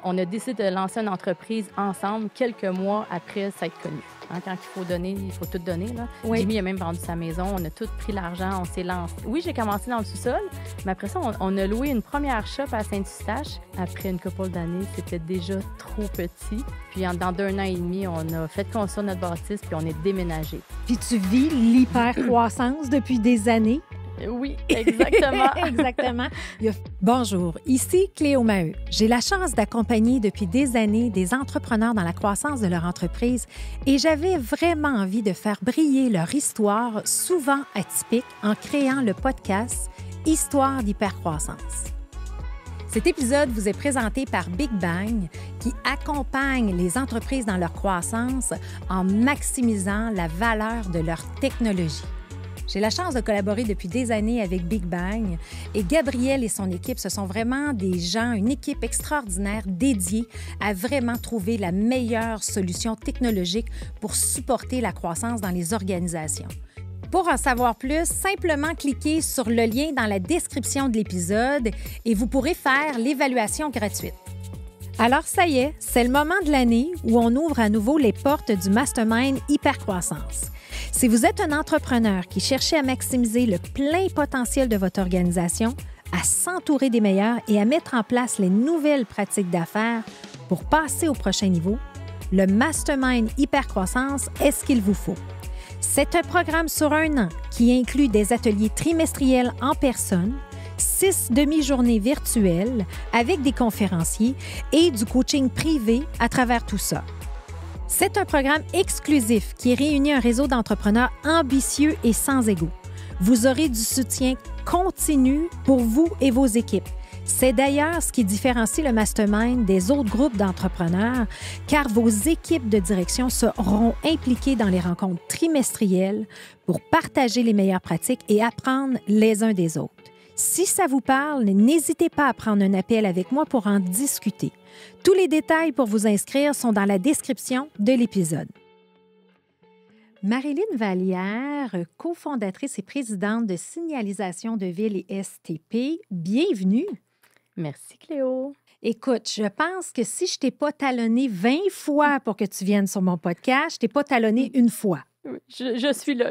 on a décidé de lancer une entreprise ensemble quelques mois après s'être connus. Hein, quand il faut donner, il faut tout donner. Là. Oui. Jimmy a même vendu sa maison, on a tout pris l'argent, on s'est lancé. Oui, j'ai commencé dans le sous-sol, mais après ça, on a loué une première shop à Saint-Eustache. Après une couple d'années, c'était déjà trop petit. Puis dans 2 ans et demi, on a fait construire notre bâtisse, puis on est déménagé. Puis tu vis l'hyper-croissance depuis des années. Oui, exactement. Exactement. Bonjour, ici Cléo Maheu. J'ai la chance d'accompagner depuis des années des entrepreneurs dans la croissance de leur entreprise et j'avais vraiment envie de faire briller leur histoire, souvent atypique, en créant le podcast Histoire d'hypercroissance. Cet épisode vous est présenté par Big Bang, qui accompagne les entreprises dans leur croissance en maximisant la valeur de leur technologie. J'ai la chance de collaborer depuis des années avec Big Bang et Gabriel et son équipe, ce sont vraiment des gens, une équipe extraordinaire dédiée à vraiment trouver la meilleure solution technologique pour supporter la croissance dans les organisations. Pour en savoir plus, simplement cliquez sur le lien dans la description de l'épisode et vous pourrez faire l'évaluation gratuite. Alors ça y est, c'est le moment de l'année où on ouvre à nouveau les portes du Mastermind Hypercroissance. Si vous êtes un entrepreneur qui cherchez à maximiser le plein potentiel de votre organisation, à s'entourer des meilleurs et à mettre en place les nouvelles pratiques d'affaires pour passer au prochain niveau, le Mastermind Hypercroissance est ce qu'il vous faut. C'est un programme sur 1 an qui inclut des ateliers trimestriels en personne, 6 demi-journées virtuelles avec des conférenciers et du coaching privé à travers tout ça. C'est un programme exclusif qui réunit un réseau d'entrepreneurs ambitieux et sans ego. Vous aurez du soutien continu pour vous et vos équipes. C'est d'ailleurs ce qui différencie le Mastermind des autres groupes d'entrepreneurs, car vos équipes de direction seront impliquées dans les rencontres trimestrielles pour partager les meilleures pratiques et apprendre les uns des autres. Si ça vous parle, n'hésitez pas à prendre un appel avec moi pour en discuter. Tous les détails pour vous inscrire sont dans la description de l'épisode. Marilyn Vallière, cofondatrice et présidente de Signalisation de Ville et STP, bienvenue. Merci, Cléo. Écoute, je pense que si je ne t'ai pas talonné 20 fois pour que tu viennes sur mon podcast, je ne t'ai pas talonné une fois. Je suis là.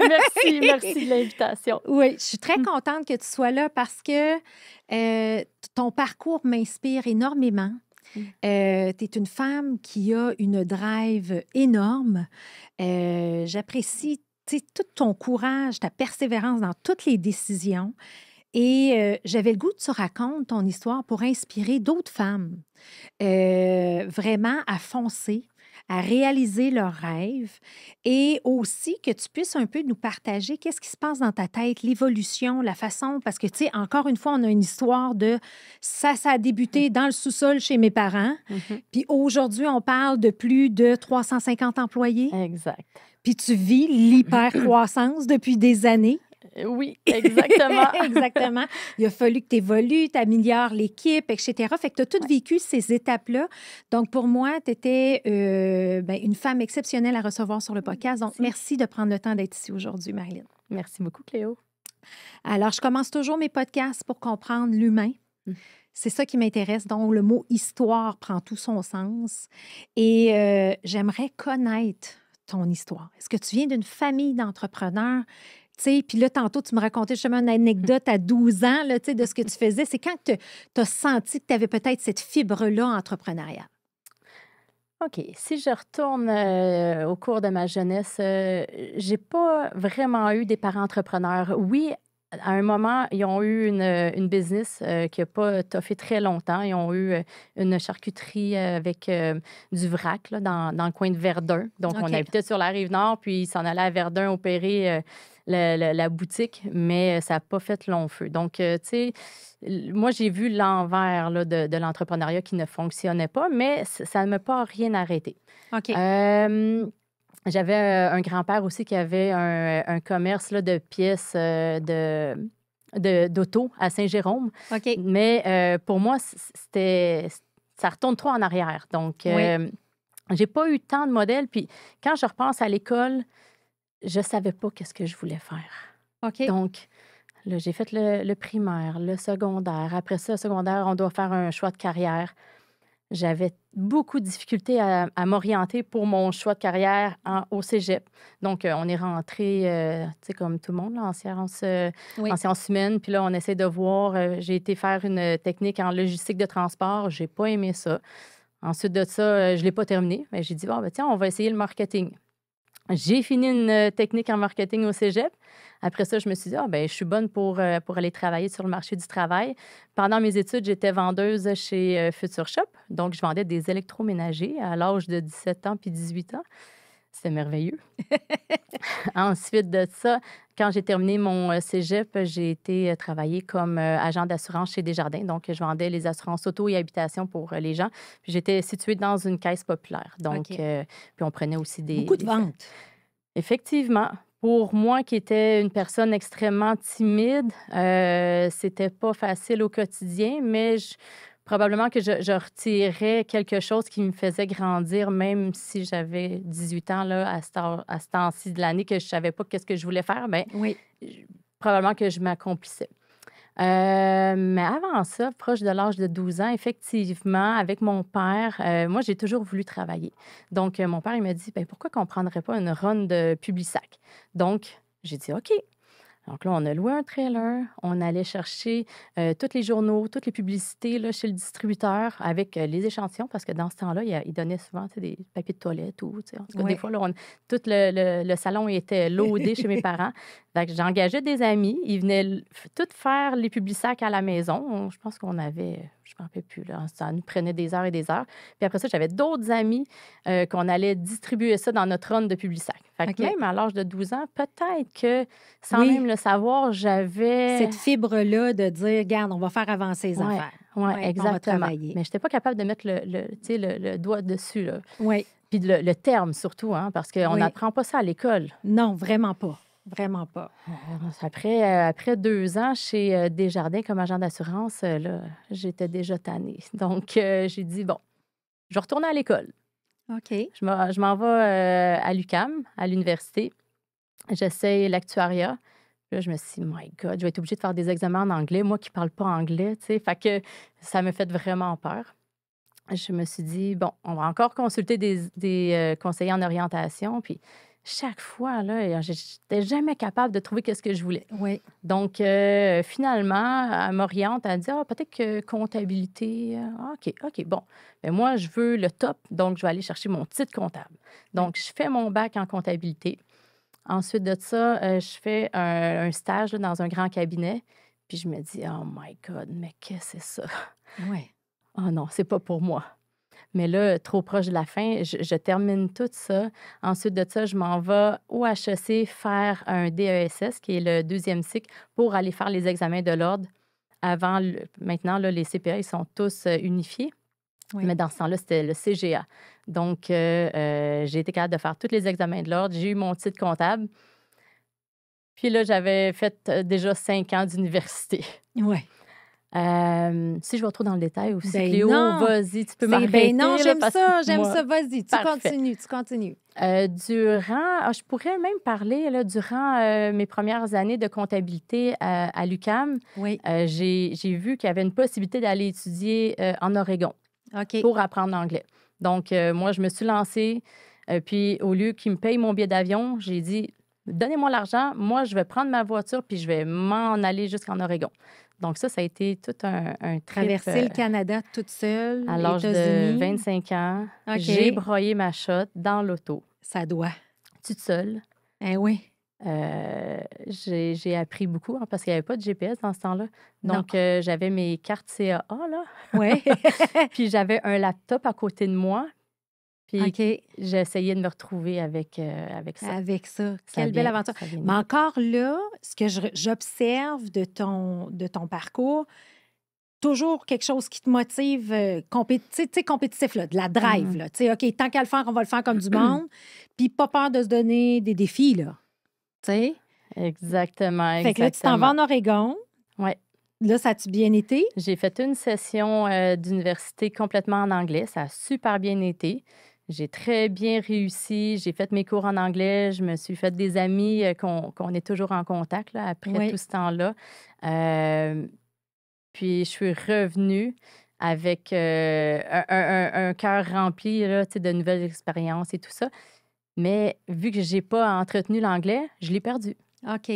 Merci de l'invitation. Oui, je suis très contente que tu sois là parce que ton parcours m'inspire énormément. Tu es une femme qui a une drive énorme. J'apprécie tout ton courage, ta persévérance dans toutes les décisions. Et j'avais le goût que tu racontes ton histoire pour inspirer d'autres femmes vraiment à foncer, à réaliser leurs rêves et aussi que tu puisses un peu nous partager qu'est-ce qui se passe dans ta tête, l'évolution, la façon, parce que, tu sais, encore une fois, on a une histoire de ça a débuté dans le sous-sol chez mes parents, puis aujourd'hui, on parle de plus de 350 employés. Exact. Puis tu vis l'hypercroissance depuis des années. Oui, exactement. Exactement. Il a fallu que tu évolues, tu améliores l'équipe, etc. Fait que tu as tout vécu ces étapes-là. Donc, pour moi, tu étais une femme exceptionnelle à recevoir sur le podcast. Donc, merci de prendre le temps d'être ici aujourd'hui, Marilyn. Merci beaucoup, Cléo. Alors, je commence toujours mes podcasts pour comprendre l'humain. C'est ça qui m'intéresse. Donc, le mot « histoire » prend tout son sens. Et j'aimerais connaître ton histoire. Est-ce que tu viens d'une famille d'entrepreneurs? Puis là, tantôt, tu me racontais justement une anecdote à 12 ans là, de ce que tu faisais. C'est quand tu as senti que tu avais peut-être cette fibre-là entrepreneuriale? OK. Si je retourne au cours de ma jeunesse, j'ai pas vraiment eu des parents entrepreneurs. Oui, à un moment, ils ont eu une business qui n'a pas toffé très longtemps. Ils ont eu une charcuterie avec du vrac là, dans le coin de Verdun. Donc, on habitait sur la Rive-Nord, puis ils s'en allaient à Verdun opérer la boutique, mais ça n'a pas fait long feu. Donc, tu sais, moi, j'ai vu l'envers là, de l'entrepreneuriat qui ne fonctionnait pas, mais ça ne m'a pas rien arrêté. OK. J'avais un grand-père aussi qui avait un commerce là, de pièces d'auto à Saint-Jérôme. OK. Mais pour moi, ça retourne trop en arrière. Donc, j'ai pas eu tant de modèles. Puis quand je repense à l'école, je savais pas qu'est-ce que je voulais faire. OK. Donc, là, j'ai fait le primaire, le secondaire. Après ça, le secondaire, on doit faire un choix de carrière. J'avais beaucoup de difficultés à m'orienter pour mon choix de carrière au cégep. Donc, on est rentré, tu sais, comme tout le monde, là, Oui. en sciences humaines. Puis là, on essaie de voir. J'ai été faire une technique en logistique de transport. J'ai pas aimé ça. Ensuite de ça, je l'ai pas terminé. Mais j'ai dit, bon, ben, tiens, on va essayer le marketing. J'ai fini une technique en marketing au cégep. Après ça, je me suis dit, ah, ben, je suis bonne pour aller travailler sur le marché du travail. Pendant mes études, j'étais vendeuse chez Future Shop. Donc, je vendais des électroménagers à l'âge de 17 ans puis 18 ans. C'était merveilleux. Ensuite de ça, quand j'ai terminé mon cégep, j'ai été travailler comme agent d'assurance chez Desjardins. Donc, je vendais les assurances auto et habitation pour les gens. Puis, j'étais située dans une caisse populaire. Donc, OK. puis on prenait aussi Beaucoup de ventes. Effectivement. Pour moi, qui était une personne extrêmement timide, c'était pas facile au quotidien, mais probablement que je retirais quelque chose qui me faisait grandir, même si j'avais 18 ans là, à ce temps-ci de l'année, que je savais pas qu'est-ce que je voulais faire, bien, Oui. probablement que je m'accomplissais. Mais avant ça, proche de l'âge de 12 ans, effectivement, avec mon père, moi, j'ai toujours voulu travailler. Donc, mon père, il m'a dit, ben pourquoi qu'on ne prendrait pas une run de Publisac? Donc, j'ai dit, OK. Donc là, on a loué un trailer, on allait chercher tous les journaux, toutes les publicités là, chez le distributeur avec les échantillons, parce que dans ce temps-là, il donnait souvent tu sais, des papiers de toilette ou, tu sais, en tout cas, des Oui. fois, là, tout le salon était loadé chez mes parents. Fait que j'engageais des amis, ils venaient tout faire les publisacs à la maison. Je pense qu'on avait, je ne me rappelle plus, là, ça nous prenait des heures et des heures. Puis après ça, j'avais d'autres amis qu'on allait distribuer ça dans notre run de publisac. Fait que OK. même à l'âge de 12 ans, peut-être que sans Oui. même le savoir, j'avais... Cette fibre-là de dire, regarde, on va faire avancer les affaires. Oui, Ouais, on va exactement. travailler. Mais je n'étais pas capable de mettre tu sais, le doigt dessus. Là. Oui. Puis le terme surtout, hein, parce qu'on Oui. n'apprend pas ça à l'école. Non, vraiment pas. Vraiment pas. Après 2 ans chez Desjardins comme agent d'assurance, là, j'étais déjà tannée. Donc, j'ai dit, bon, je vais retourner à l'école. OK. Je m'en vais à l'UQAM, à l'université. J'essaie l'actuariat. Là, je me suis dit, my God, je vais être obligée de faire des examens en anglais. Moi qui ne parle pas anglais, tu sais. Fait que ça me fait vraiment peur. Je me suis dit, bon, on va encore consulter des conseillers en orientation. Puis chaque fois, là, je n'étais jamais capable de trouver ce que je voulais. Oui. Donc, finalement, elle m'oriente, elle dit, ah, peut-être que comptabilité. OK, bon. Mais moi, je veux le top, donc je vais aller chercher mon titre comptable. Donc, je fais mon bac en comptabilité. Ensuite de ça, je fais un stage là, dans un grand cabinet. Puis je me dis, oh my God, mais qu'est-ce que c'est ça? Oui. Oh non, c'est pas pour moi. Mais là, trop proche de la fin, je termine tout ça. Ensuite de ça, je m'en vais au HEC faire un DESS, qui est le deuxième cycle, pour aller faire les examens de l'ordre. Maintenant, là, les CPA, ils sont tous unifiés. Oui. Mais dans ce temps-là, c'était le CGA. Donc, j'ai été capable de faire tous les examens de l'ordre. J'ai eu mon titre comptable. Puis là, j'avais fait déjà 5 ans d'université. Oui. Si je vais trop dans le détail aussi, Ben Cléo, non. vas-y, tu peux m'arrêter. Ben non, j'aime là, ça, j'aime moi, ça. Vas-y, tu parfait. continues. Je pourrais même parler, là, durant mes premières années de comptabilité à l'UQAM, Oui. j'ai vu qu'il y avait une possibilité d'aller étudier en Oregon OK. pour apprendre l'anglais. Donc, moi, je me suis lancée. Puis, au lieu qu'ils me payent mon billet d'avion, j'ai dit, donnez-moi l'argent. Moi, je vais prendre ma voiture puis je vais m'en aller jusqu'en Oregon. Donc, ça a été tout un trip. Traverser le Canada toute seule, à l'âge États-Unis. de 25 ans. OK. J'ai broyé ma shot dans l'auto. Ça doit. Toute seule. Oui. J'ai appris beaucoup hein, parce qu'il n'y avait pas de GPS dans ce temps-là. Donc, j'avais mes cartes CAA, là. Oui. Puis, j'avais un laptop à côté de moi. Puis, OK. j'ai essayé de me retrouver avec ça. Avec ça. Ça Quelle a belle bien- aventure. ça a bien Mais été. encore là, ce que j'observe de ton parcours, toujours quelque chose qui te motive, compétitif, là, de la drive. Là, tu sais, OK, tant qu'à le faire, on va le faire comme du monde. Puis pas peur de se donner des défis, là. Tu sais? Exactement. Fait que là, tu t'en vas en Oregon. Oui. Là, ça a-tu bien été? J'ai fait une session d'université complètement en anglais. Ça a super bien été. J'ai très bien réussi. J'ai fait mes cours en anglais. Je me suis fait des amis qu'on est toujours en contact là, après Oui. tout ce temps-là. Puis, je suis revenue. avec un cœur rempli là, de nouvelles expériences et tout ça. Mais vu que je n'ai pas entretenu l'anglais, je l'ai perdu. OK.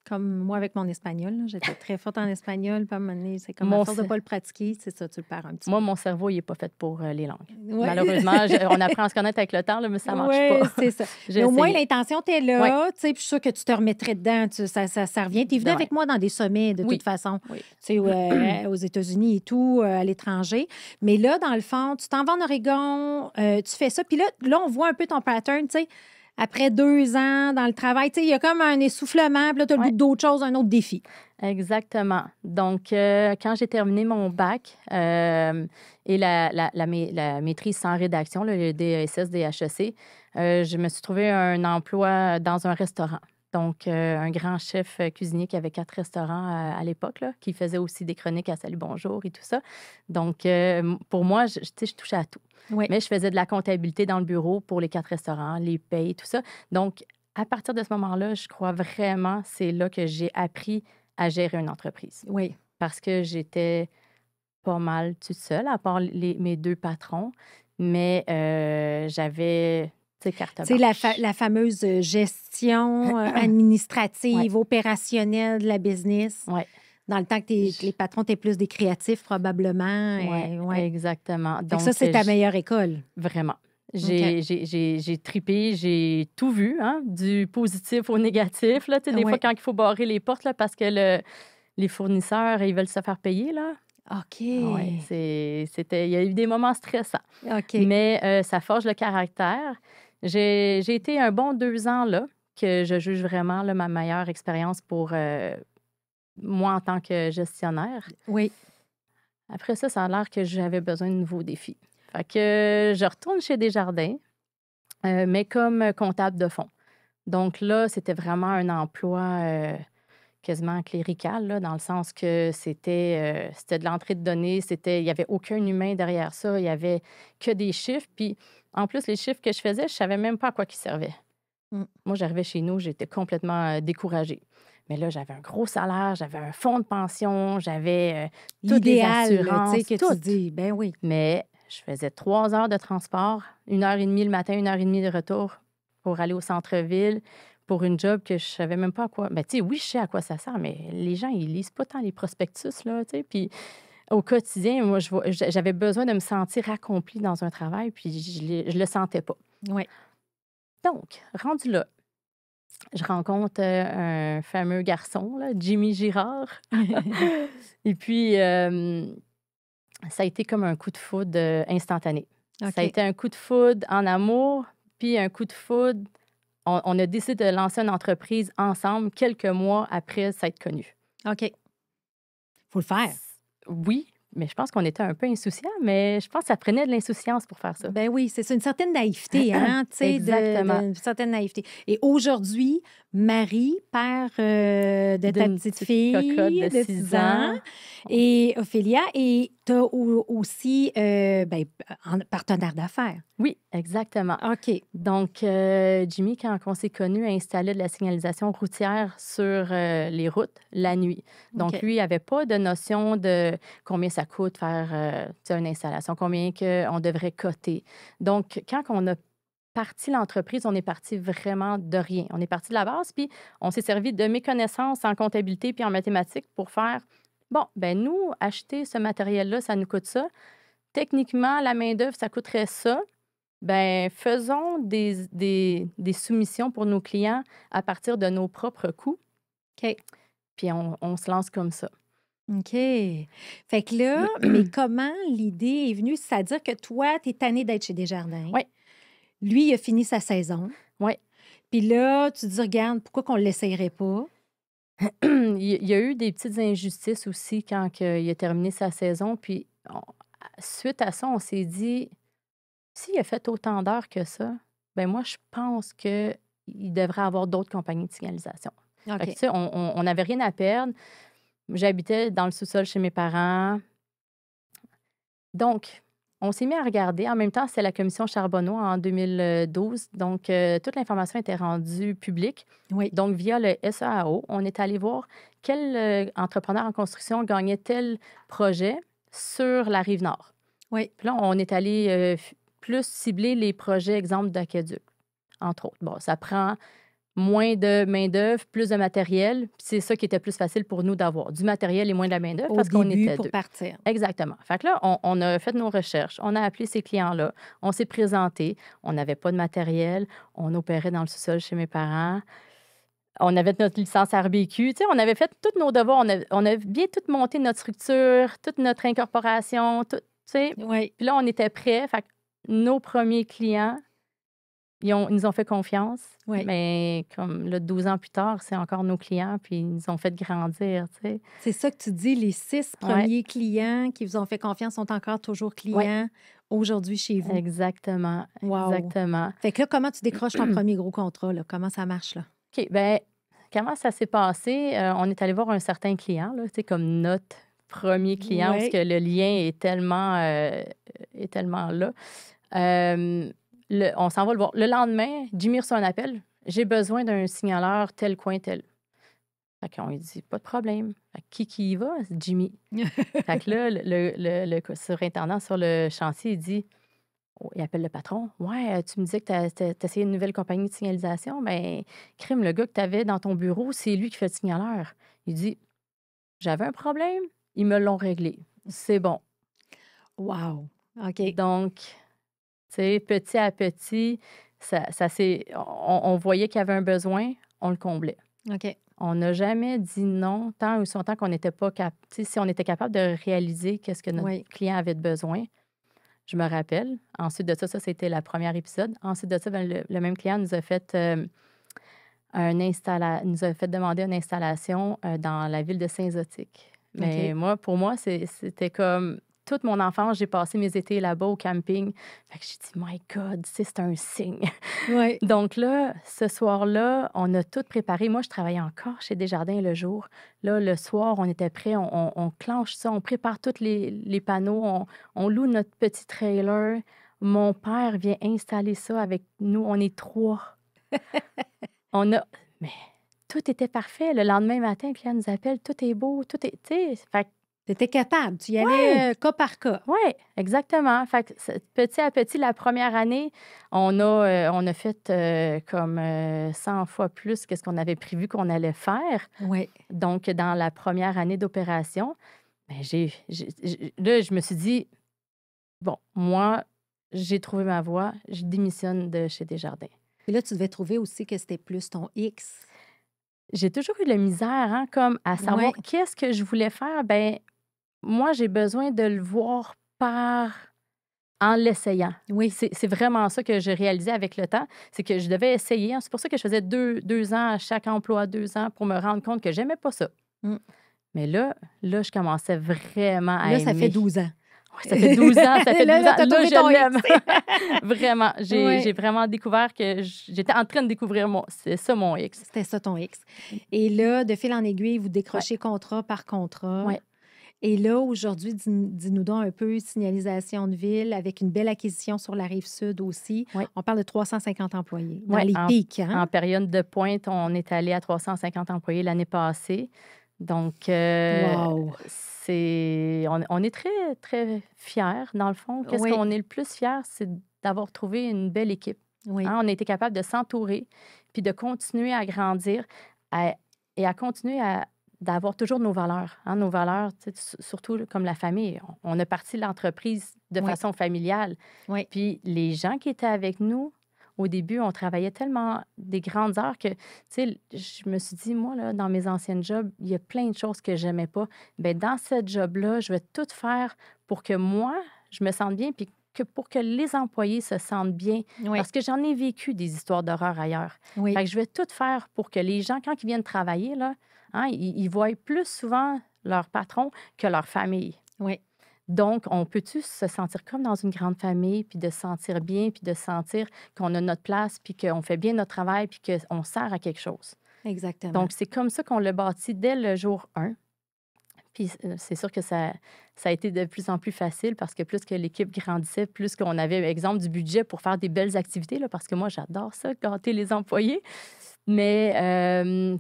Comme moi avec mon espagnol, là, j'étais très forte en espagnol. Puis à un moment donné, c'est comme à Mon force de ne cer- pas le pratiquer, c'est ça, tu le perds un petit Moi, mon cerveau, il n'est pas fait pour les langues. Ouais. Malheureusement, on apprend à se connaître avec le temps, là, mais ça ne marche Oui, pas. c'est ça. J'ai Mais au moins, essayé. l'intention, t'es Ouais. là, tu sais, puis je suis sûre que tu te remettrais dedans. Ça revient. Tu es venu Ben avec moi dans des sommets, de Oui. toute façon, Oui. tu sais, aux États-Unis et tout, à l'étranger. Mais là, dans le fond, tu t'en vas en Oregon, tu fais ça. Puis là, on voit un peu ton pattern, tu sais. Après 2 ans dans le travail, tu sais, il y a comme un essoufflement, puis là, tu as le Ouais. goût d'autre chose, un autre défi. Exactement. Donc, quand j'ai terminé mon bac et la maîtrise sans rédaction, là, le DESS, DHEC, je me suis trouvé un emploi dans un restaurant. Donc, un grand chef cuisinier qui avait 4 restaurants à l'époque, là, qui faisait aussi des chroniques à Salut Bonjour et tout ça. Donc, pour moi, tu sais, je touchais à tout. Oui. Mais je faisais de la comptabilité dans le bureau pour les 4 restaurants, les payes, tout ça. Donc, à partir de ce moment-là, je crois vraiment, c'est là que j'ai appris à gérer une entreprise. Oui. Parce que j'étais pas mal toute seule, à part mes 2 patrons, mais j'avais, tu sais, carte Tu sais, blanche. la fameuse gestion administrative, opérationnelle de la business. Oui, Dans le temps que les patrons étaient plus des créatifs, probablement. ouais, exactement. Fait que Donc, ça, c'est ta meilleure école. vraiment. J'ai tripé, j'ai tout vu, hein, du positif au négatif. Là, tu sais, des Ouais. fois, quand il faut barrer les portes là, parce que les fournisseurs, ils veulent se faire payer, là. OK. Oui, il y a eu des moments stressants. OK. Mais ça forge le caractère. J'ai été un bon 2 ans là, que je juge vraiment là, ma meilleure expérience pour moi en tant que gestionnaire. Oui. Après ça a l'air que j'avais besoin de nouveaux défis. Fait que je retourne chez Desjardins, mais comme comptable de fonds. Donc là, c'était vraiment un emploi quasiment clérical, là, dans le sens que c'était de l'entrée de données, il n'y avait aucun humain derrière ça, il n'y avait que des chiffres. Puis en plus, les chiffres que je faisais, je ne savais même pas à quoi ils servaient. Moi, j'arrivais chez nous, j'étais complètement découragée. Mais là, j'avais un gros salaire, j'avais un fonds de pension, j'avais toutes les L'idéal, là, assurances, tu sais, que tout. tu dis, ben oui. Mais je faisais 3 heures de transport, 1h30 le matin, 1h30 de retour pour aller au centre-ville, pour une job que je savais même pas à quoi. Ben, tu sais, oui, je sais à quoi ça sert, mais les gens, ils lisent pas tant les prospectus, là, tu sais. Puis au quotidien, moi, j'avais besoin de me sentir accomplie dans un travail, puis je le sentais pas. Oui. Donc, rendu là, je rencontre un fameux garçon, là, Jimmy Girard. Et puis, ça a été comme un coup de foudre instantané. OK. Ça a été un coup de foudre en amour, puis un coup de foudre. On a décidé de lancer une entreprise ensemble quelques mois après s'être connus. OK. Faut le faire. Oui, mais je pense qu'on était un peu insouciants, mais je pense que ça prenait de l'insouciance pour faire ça. Ben oui, c'est une certaine naïveté, hein, tu sais, Exactement. une certaine naïveté. Et aujourd'hui, Marie, père de ta petite fille cocotte de 6 ans. Et Ophélia, et tu as aussi un partenaire d'affaires. Oui, exactement. OK. Donc, Jimmy, quand on s'est connus, a installé de la signalisation routière sur les routes la nuit. Donc, OK. lui, il n'avait pas de notion de combien ça coûte faire une installation, combien on devrait coter. Donc, quand on a parti l'entreprise, on est parti vraiment de rien. On est parti de la base, puis on s'est servi de mes connaissances en comptabilité puis en mathématiques pour faire, bon, ben nous, acheter ce matériel-là, ça nous coûte ça. Techniquement, la main-d'œuvre, ça coûterait ça. Ben, faisons des soumissions pour nos clients à partir de nos propres coûts. OK. Puis on se lance comme ça. OK. Fait que là, mais comment l'idée est venue? C'est-à-dire que toi, tu es tannée d'être chez Desjardins. Oui. Lui, il a fini sa saison. Oui. Puis là, tu te dis, regarde, pourquoi qu'on ne l'essayerait pas? Il y a eu des petites injustices aussi quand il a terminé sa saison. Puis suite à ça, on s'est dit, s'il a fait autant d'heures que ça, ben moi, je pense qu'il devrait avoir d'autres compagnies de signalisation. OK. Fait que, tu sais, on n'avait rien à perdre. J'habitais dans le sous-sol chez mes parents. Donc, on s'est mis à regarder. En même temps, c'est la commission Charbonneau en 2012. Donc, toute l'information était rendue publique. Oui. Donc, via le SEAO, on est allé voir quel entrepreneur en construction gagnait tel projet sur la Rive-Nord. Oui. Puis là, on est allé plus cibler les projets, exemple, d'aqueduc, entre autres. Bon, ça prend moins de main-d'œuvre, plus de matériel. Puis c'est ça qui était plus facile pour nous d'avoir, du matériel et moins de la main-d'œuvre Au parce qu'on début, était pour 2. partir. Exactement. Fait que là, on a fait nos recherches, on a appelé ces clients-là, on s'est présenté, on n'avait pas de matériel, on opérait dans le sous-sol chez mes parents, on avait notre licence RBQ, tu sais, on avait fait tous nos devoirs, on a bien tout monté notre structure, toute notre incorporation, tout, tu sais. Oui. Puis là, on était prêts. Fait que nos premiers clients, ils nous ont fait confiance. Oui. Mais comme là, 12 ans plus tard, c'est encore nos clients, puis ils nous ont fait grandir, tu sais. C'est ça que tu dis, les 6 premiers clients qui vous ont fait confiance sont encore toujours clients aujourd'hui chez vous. Exactement. Wow. Exactement. Fait que là, comment tu décroches ton premier gros contrat? Là? Comment ça marche? Là? OK, bien, comment ça s'est passé? On est allé voir un certain client, là, tu sais, comme notre premier client, parce que le lien est tellement là. On s'en va le voir. Le lendemain, Jimmy reçoit un appel. J'ai besoin d'un signaleur tel coin, tel. Fait qu'on lui dit, pas de problème. Fait que qui y va? C'est Jimmy. Fait que là, le surintendant sur le chantier, il dit, il appelle le patron. Ouais, tu me disais que tu as essayé une nouvelle compagnie de signalisation. Ben, crime, le gars que tu avais dans ton bureau, c'est lui qui fait le signaleur. Il dit, j'avais un problème, ils me l'ont réglé. C'est bon. Wow. OK. Donc, tu sais, petit à petit, on voyait qu'il y avait un besoin, on le comblait. OK. On n'a jamais dit non tant ou si longtemps qu'on n'était pas capable. Si on était capable de réaliser qu'est-ce que notre client avait de besoin. Je me rappelle. Ensuite de ça, c'était le premier épisode. Ensuite de ça, le même client nous a fait nous a fait demander une installation dans la ville de Saint-Zotique. Mais pour moi, c'était comme toute mon enfance, j'ai passé mes étés là-bas au camping. Fait que j'ai dit, my God, c'est un signe. Oui. Donc là, ce soir-là, on a tout préparé. Moi, je travaillais encore chez Desjardins le jour. Là, le soir, on était prêts, on clenche ça, on prépare tous les panneaux, on loue notre petit trailer. Mon père vient installer ça avec nous. On est 3. Mais tout était parfait. Le lendemain matin, le client nous appelle, tout est beau, tout est, tu sais. Fait que tu étais capable, tu y allais cas par cas. Oui, exactement. Fait que petit à petit, la première année, on a fait comme 100 fois plus que ce qu'on avait prévu qu'on allait faire. Oui. Donc, dans la première année d'opération, ben, là, je me suis dit, bon, moi, j'ai trouvé ma voie, je démissionne de chez Desjardins. Et là, tu devais trouver aussi que c'était plus ton X. J'ai toujours eu de la misère, hein, comme à savoir qu'est-ce que je voulais faire. Ben moi, j'ai besoin de le voir en l'essayant. Oui. C'est vraiment ça que j'ai réalisé avec le temps. C'est que je devais essayer. C'est pour ça que je faisais 2 ans à chaque emploi, 2 ans, pour me rendre compte que j'aimais pas ça. Mais là, je commençais vraiment à aimer. Là, ça fait 12 ans. Oui, ça fait 12 ans. Ça fait 12 ans. Là, je l'aime. Vraiment. J'ai vraiment découvert que j'étais en train de découvrir c'est ça mon X. C'était ça ton X. Et là, de fil en aiguille, vous décrochez contrat par contrat. Oui. Et là, aujourd'hui, dis-nous donc un peu signalisation de ville avec une belle acquisition sur la Rive-Sud aussi. Oui. On parle de 350 employés dans les pics. Hein? En période de pointe, on est allé à 350 employés l'année passée. Donc, on est très, très fiers, dans le fond. Qu'est-ce qu'on est le plus fiers, c'est d'avoir trouvé une belle équipe. Oui. Hein, on a été capable de s'entourer puis de continuer à grandir et à continuer d'avoir toujours nos valeurs. Hein, nos valeurs, surtout comme la famille. On a parti l'entreprise de façon familiale. Oui. Puis les gens qui étaient avec nous, au début, on travaillait tellement des grandes heures que, tu sais, je me suis dit, moi, là, dans mes anciennes jobs, il y a plein de choses que j'aimais pas. Bien, dans ce job-là, je vais tout faire pour que moi, je me sente bien, puis pour que les employés se sentent bien. Oui. Parce que j'en ai vécu des histoires d'horreur ailleurs. Oui. Fait que je vais tout faire pour que les gens, quand ils viennent travailler, là, hein, ils voient plus souvent leur patron que leur famille. Oui. Donc, on peut-tu se sentir comme dans une grande famille, puis de se sentir bien, puis de sentir qu'on a notre place, puis qu'on fait bien notre travail, puis qu'on sert à quelque chose. Exactement. Donc, c'est comme ça qu'on l'a bâti dès le jour 1. Puis c'est sûr que ça ça a été de plus en plus facile parce que plus que l'équipe grandissait, plus qu'on avait, par exemple, du budget pour faire des belles activités, là, parce que moi, j'adore ça, gâter les employés. Mais,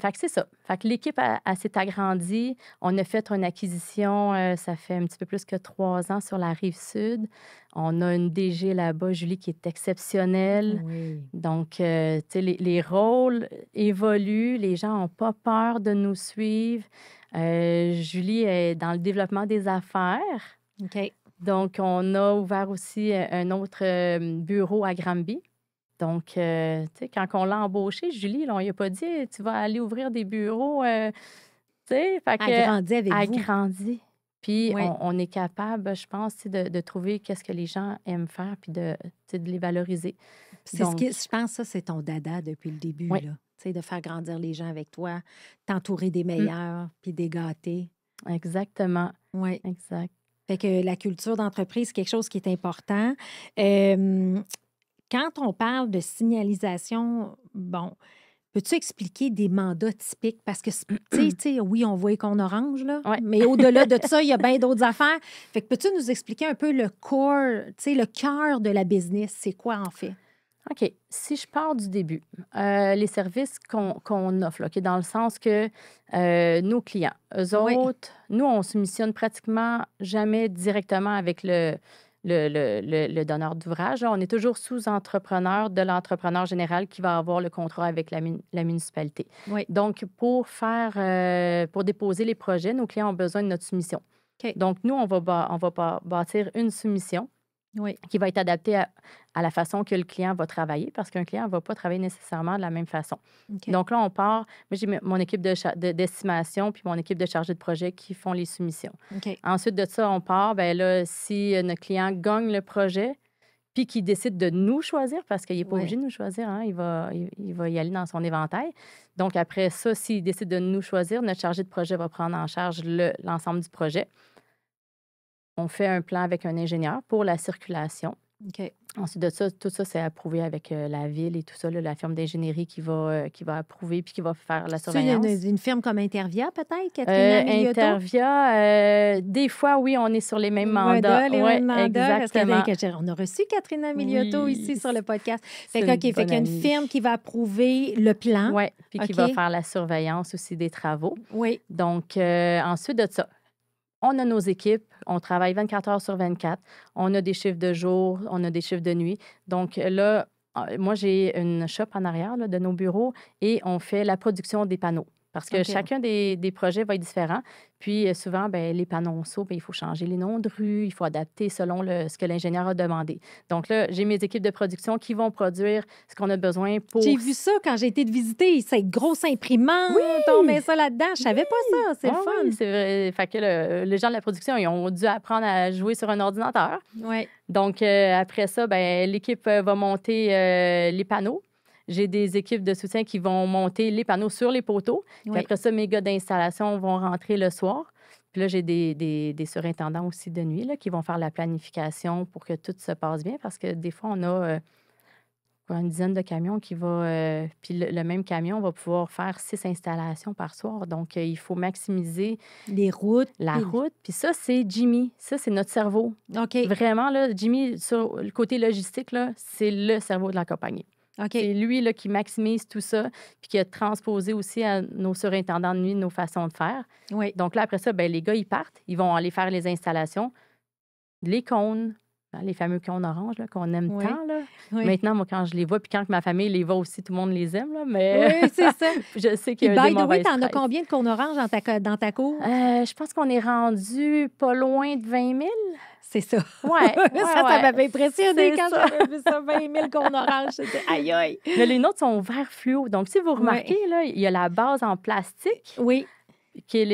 fait que c'est ça. Fait que l'équipe, elle s'est agrandie. On a fait une acquisition, ça fait un petit peu plus que 3 ans sur la Rive-Sud. On a une DG là-bas, Julie, qui est exceptionnelle. Oui. Donc, tu sais, les rôles évoluent. Les gens n'ont pas peur de nous suivre. Julie est dans le développement des affaires. OK. Donc, on a ouvert aussi un autre bureau à Granby. Donc, tu sais, quand on l'a embauchée, Julie, là, on lui a pas dit, tu vas aller ouvrir des bureaux, tu sais, fait Elle que grandit avec elle vous. grandit. Puis, Oui. on est capable, je pense, tu sais, de trouver qu'est-ce que les gens aiment faire, puis tu sais, de les valoriser. C'est Donc, je pense que ça, c'est ton dada depuis le début, oui, là. Tu sais, de faire grandir les gens avec toi, t'entourer des mm, meilleurs, puis des gâtés. exactement, Oui. exact. Fait que la culture d'entreprise, c'est quelque chose qui est important. Euh, Quand on parle de signalisation, bon, peux-tu expliquer des mandats typiques? Parce que, tu sais, oui, on voit qu'on orange, là, Oui. mais au-delà de ça, il y a bien d'autres affaires. Fait que peux-tu nous expliquer un peu le core, tu sais, le cœur de la business? C'est quoi, en fait? OK. Si je pars du début, les services qu'on offre, là, OK, dans le sens que nos clients, eux Oui, autres, nous, on se missionne pratiquement jamais directement avec le donneur d'ouvrage. Là. On est toujours sous-entrepreneur de l'entrepreneur général qui va avoir le contrat avec la municipalité. oui, Donc, pour déposer les projets, nos clients ont besoin de notre soumission. OK, Donc, nous, on va bâtir une soumission oui, qui va être adapté à la façon que le client va travailler, parce qu'un client ne va pas travailler nécessairement de la même façon. OK, Donc là, on part, moi j'ai mon équipe d'estimation puis mon équipe de chargé de projet qui font les soumissions. OK, Ensuite de ça, on part, bien là, si notre client gagne le projet, puis qu'il décide de nous choisir, parce qu'il n'est pas oui, obligé de nous choisir, hein, il va y aller dans son éventail. Donc après ça, s'il décide de nous choisir, notre chargé de projet va prendre en charge l'ensemble du projet. On fait un plan avec un ingénieur pour la circulation. OK. Ensuite de ça, tout ça, c'est approuvé avec la ville et tout ça, là, la firme d'ingénierie qui va approuver puis qui va faire la C'est une, surveillance. une firme comme Intervia, peut-être, Katrina Miliotto? Intervia, des fois, oui, on est sur les mêmes mandats. Les Oui, mêmes mandats, parce exactement. on a reçu Katrina Miliotto Oui, ici sur le podcast. c'est Fait que, une OK, fait bonne qu'il y a une amie. firme qui va approuver le plan. Oui, puis qui va OK. faire la surveillance aussi des travaux. Oui, Donc, ensuite de ça, on a nos équipes, on travaille 24 heures sur 24. On a des chiffres de jour, on a des chiffres de nuit. Donc là, moi, j'ai une shop en arrière là, de nos bureaux et on fait la production des panneaux. Parce que OK. chacun des projets va être différent. Puis souvent, ben, les panonceaux, ben, il faut changer les noms de rues, il faut adapter selon ce que l'ingénieur a demandé. Donc là, j'ai mes équipes de production qui vont produire ce qu'on a besoin pour... j'ai vu ça quand j'ai été te visiter. Cette grosse imprimante, Oui! on met ça là-dedans. Je savais pas ça. C'est le Ah fun. oui, c'est vrai. Fait que les gens de la production, ils ont dû apprendre à jouer sur un ordinateur. Oui, Donc, après ça, ben, l'équipe va monter les panneaux. J'ai des équipes de soutien qui vont monter les panneaux sur les poteaux. Puis oui. après ça, mes gars d'installation vont rentrer le soir. Puis là, j'ai des surintendants aussi de nuit là, qui vont faire la planification pour que tout se passe bien parce que des fois, on a une dizaine de camions qui va... puis le même camion va pouvoir faire 6 installations par soir. Donc, il faut maximiser Les routes. la puis- route. Puis ça, c'est Jimmy. Ça, c'est notre cerveau. OK, Vraiment, là, Jimmy, sur le côté logistique, là, c'est le cerveau de la compagnie. OK. C'est lui là, qui maximise tout ça, puis qui a transposé aussi à nos surintendants de nuit nos façons de faire. Oui. Donc là, après ça, ben, les gars, ils partent. Ils vont aller faire les installations. Les cônes, hein, les fameux cônes oranges là, qu'on aime Oui. tant. Là. Oui. Maintenant, moi, quand je les vois, puis quand ma famille les voit aussi, tout le monde les aime. Là, mais Oui, c'est ça. je sais Puis, qu'il y a by des the way, mauvaises t'en as presses. combien de cônes oranges dans ta cour? Je pense qu'on est rendu pas loin de 20 000. C'est ça. Ouais, ça m'avait impressionné C'est quand ça. j'avais vu ça, 20 000 cônes oranges. J'étais, aïe, aïe. Mais les nôtres sont vert fluo. Donc, si vous remarquez, là, il y a la base en plastique. Oui,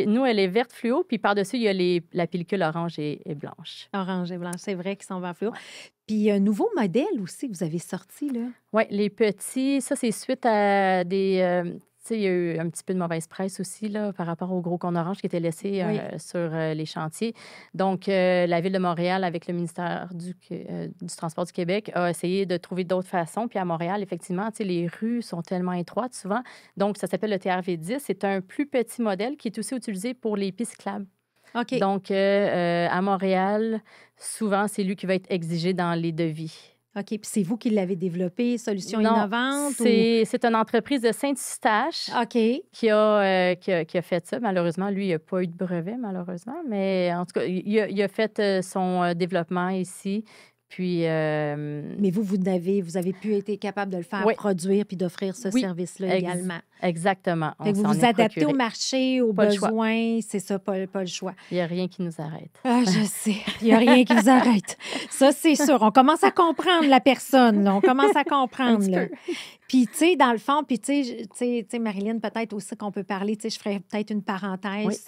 Nous, elle est verte fluo, puis par-dessus, il y a la pellicule orange et blanche. orange et blanche, c'est vrai qu'ils sont vert fluo. Puis un nouveau modèle aussi que vous avez sorti, là. Oui, les petits, ça, c'est suite à des... tu sais, il y a eu un petit peu de mauvaise presse aussi là, par rapport au gros cône orange qui était laissé Oui. sur les chantiers. Donc, la Ville de Montréal, avec le ministère du Transport du Québec, a essayé de trouver d'autres façons. Puis à Montréal, effectivement, tu sais, les rues sont tellement étroites souvent. Donc, ça s'appelle le TRV10. C'est un plus petit modèle qui est aussi utilisé pour les pistes cyclables. OK. Donc, à Montréal, souvent, c'est lui qui va être exigé dans les devis. OK. Puis c'est vous qui l'avez développé, Solutions Non, innovantes ou... c'est une entreprise de Saint-Eustache OK. qui a fait ça. Malheureusement, lui, il n'a pas eu de brevet, malheureusement. Mais en tout cas, il a fait son développement ici. Puis, Mais vous avez pu être capable de le faire oui, produire puis d'offrir ce oui, service-là également. exactement. Fait On que vous s'en vous est adaptez au procuré. marché, aux Pas le choix. besoins, c'est ça, pas le choix. Il n'y a rien qui nous arrête. Ah, je sais, il n'y a rien qui vous arrête. Ça, c'est sûr. On commence à comprendre la personne, là. On commence à Un comprendre, petit là. peu. Puis, tu sais, dans le fond, puis tu sais, Marilyn, peut-être aussi qu'on peut parler, tu sais, je ferais peut-être une Oui. parenthèse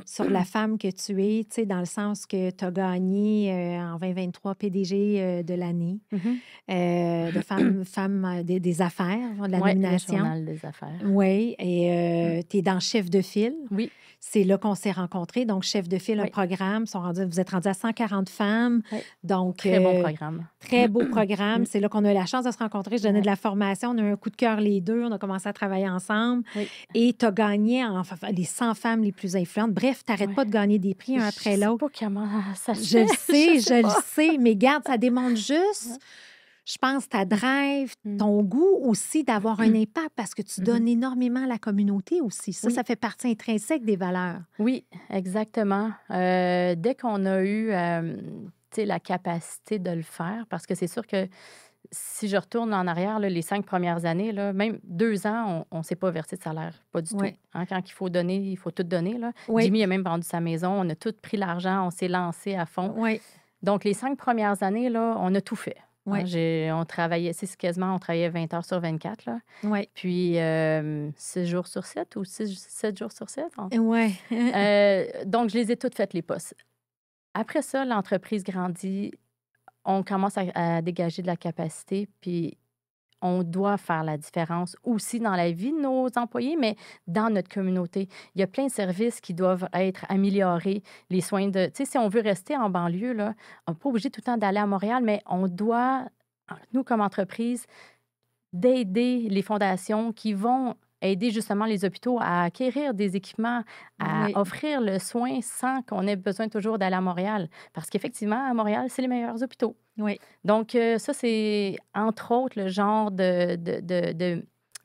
sur la femme que tu es, tu sais, dans le sens que tu as gagné en 2023 PDG de l'année, Mhm. de femme des affaires, de la Oui, le nomination. journal des affaires. Oui, et tu es dans chef de file. Oui, C'est là qu'on s'est rencontrés. Donc, chef de file, un oui, programme. Vous êtes rendus à 140 femmes. oui. Donc, Très bon programme. très beau programme. Mm. C'est là qu'on a eu la chance de se rencontrer. Je donnais Ouais. de la formation. On a eu un coup de cœur les deux. On a commencé à travailler ensemble. Oui. Et tu as gagné les 100 femmes les plus influentes. Bref, tu n'arrêtes Ouais. pas de gagner des prix un après Je sais l'autre. pas comment ça se Je le fait. sais, je le pas. sais. Mais garde, ça démontre juste, je pense, ta drive, ton goût aussi d'avoir un impact parce que tu donnes énormément à la communauté aussi. Ça, Oui. ça fait partie intrinsèque des valeurs. Oui, exactement. Dès qu'on a eu tu sais, la capacité de le faire, parce que c'est sûr que si je retourne en arrière, là, les 5 premières années, là, même 2 ans, on ne s'est pas versé de salaire, pas du Oui. tout. Hein, quand il faut donner, il faut tout donner. Là. Oui. Jimmy a même vendu sa maison, on a tout pris l'argent, on s'est lancé à fond. Oui. Donc, les 5 premières années, là, on a tout fait. Oui. Hein, on travaillait, c'est quasiment, on travaillait 20 heures sur 24. Là. Oui. Puis 6 jours sur 7 ou 7 jours sur 7. Oui. Donc, je les ai toutes faites, les postes. Après ça, l'entreprise grandit, on commence à dégager de la capacité, puis on doit faire la différence aussi dans la vie de nos employés, mais dans notre communauté. Il y a plein de services qui doivent être améliorés. Les soins de... Tu sais, si on veut rester en banlieue, là, on n'est pas obligé tout le temps d'aller à Montréal, mais on doit, nous, comme entreprise, d'aider les fondations qui vont aider justement les hôpitaux à acquérir des équipements, à Oui. offrir le soin sans qu'on ait besoin toujours d'aller à Montréal. Parce qu'effectivement, à Montréal, c'est les meilleurs hôpitaux. Oui. Donc, ça, c'est entre autres le genre de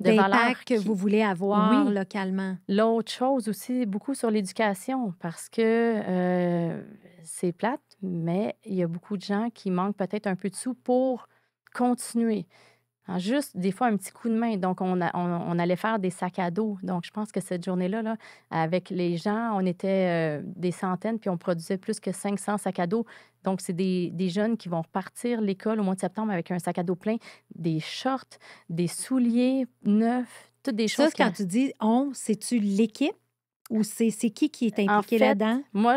valeurs D'impact que vous voulez avoir Oui. localement. L'autre chose aussi, beaucoup sur l'éducation, parce que c'est plate, mais il y a beaucoup de gens qui manquent peut-être un peu de sous pour continuer. Hein, juste des fois un petit coup de main. Donc, on allait faire des sacs à dos. Donc, je pense que cette journée-là, là, avec les gens, on était des centaines, puis on produisait plus que 500 sacs à dos. Donc, c'est des jeunes qui vont repartir l'école au mois de septembre avec un sac à dos plein, des shorts, des souliers neufs, toutes des choses. Ça, quand tu dis on, c'est-tu l'équipe ou c'est qui est impliqué En fait, là-dedans? moi,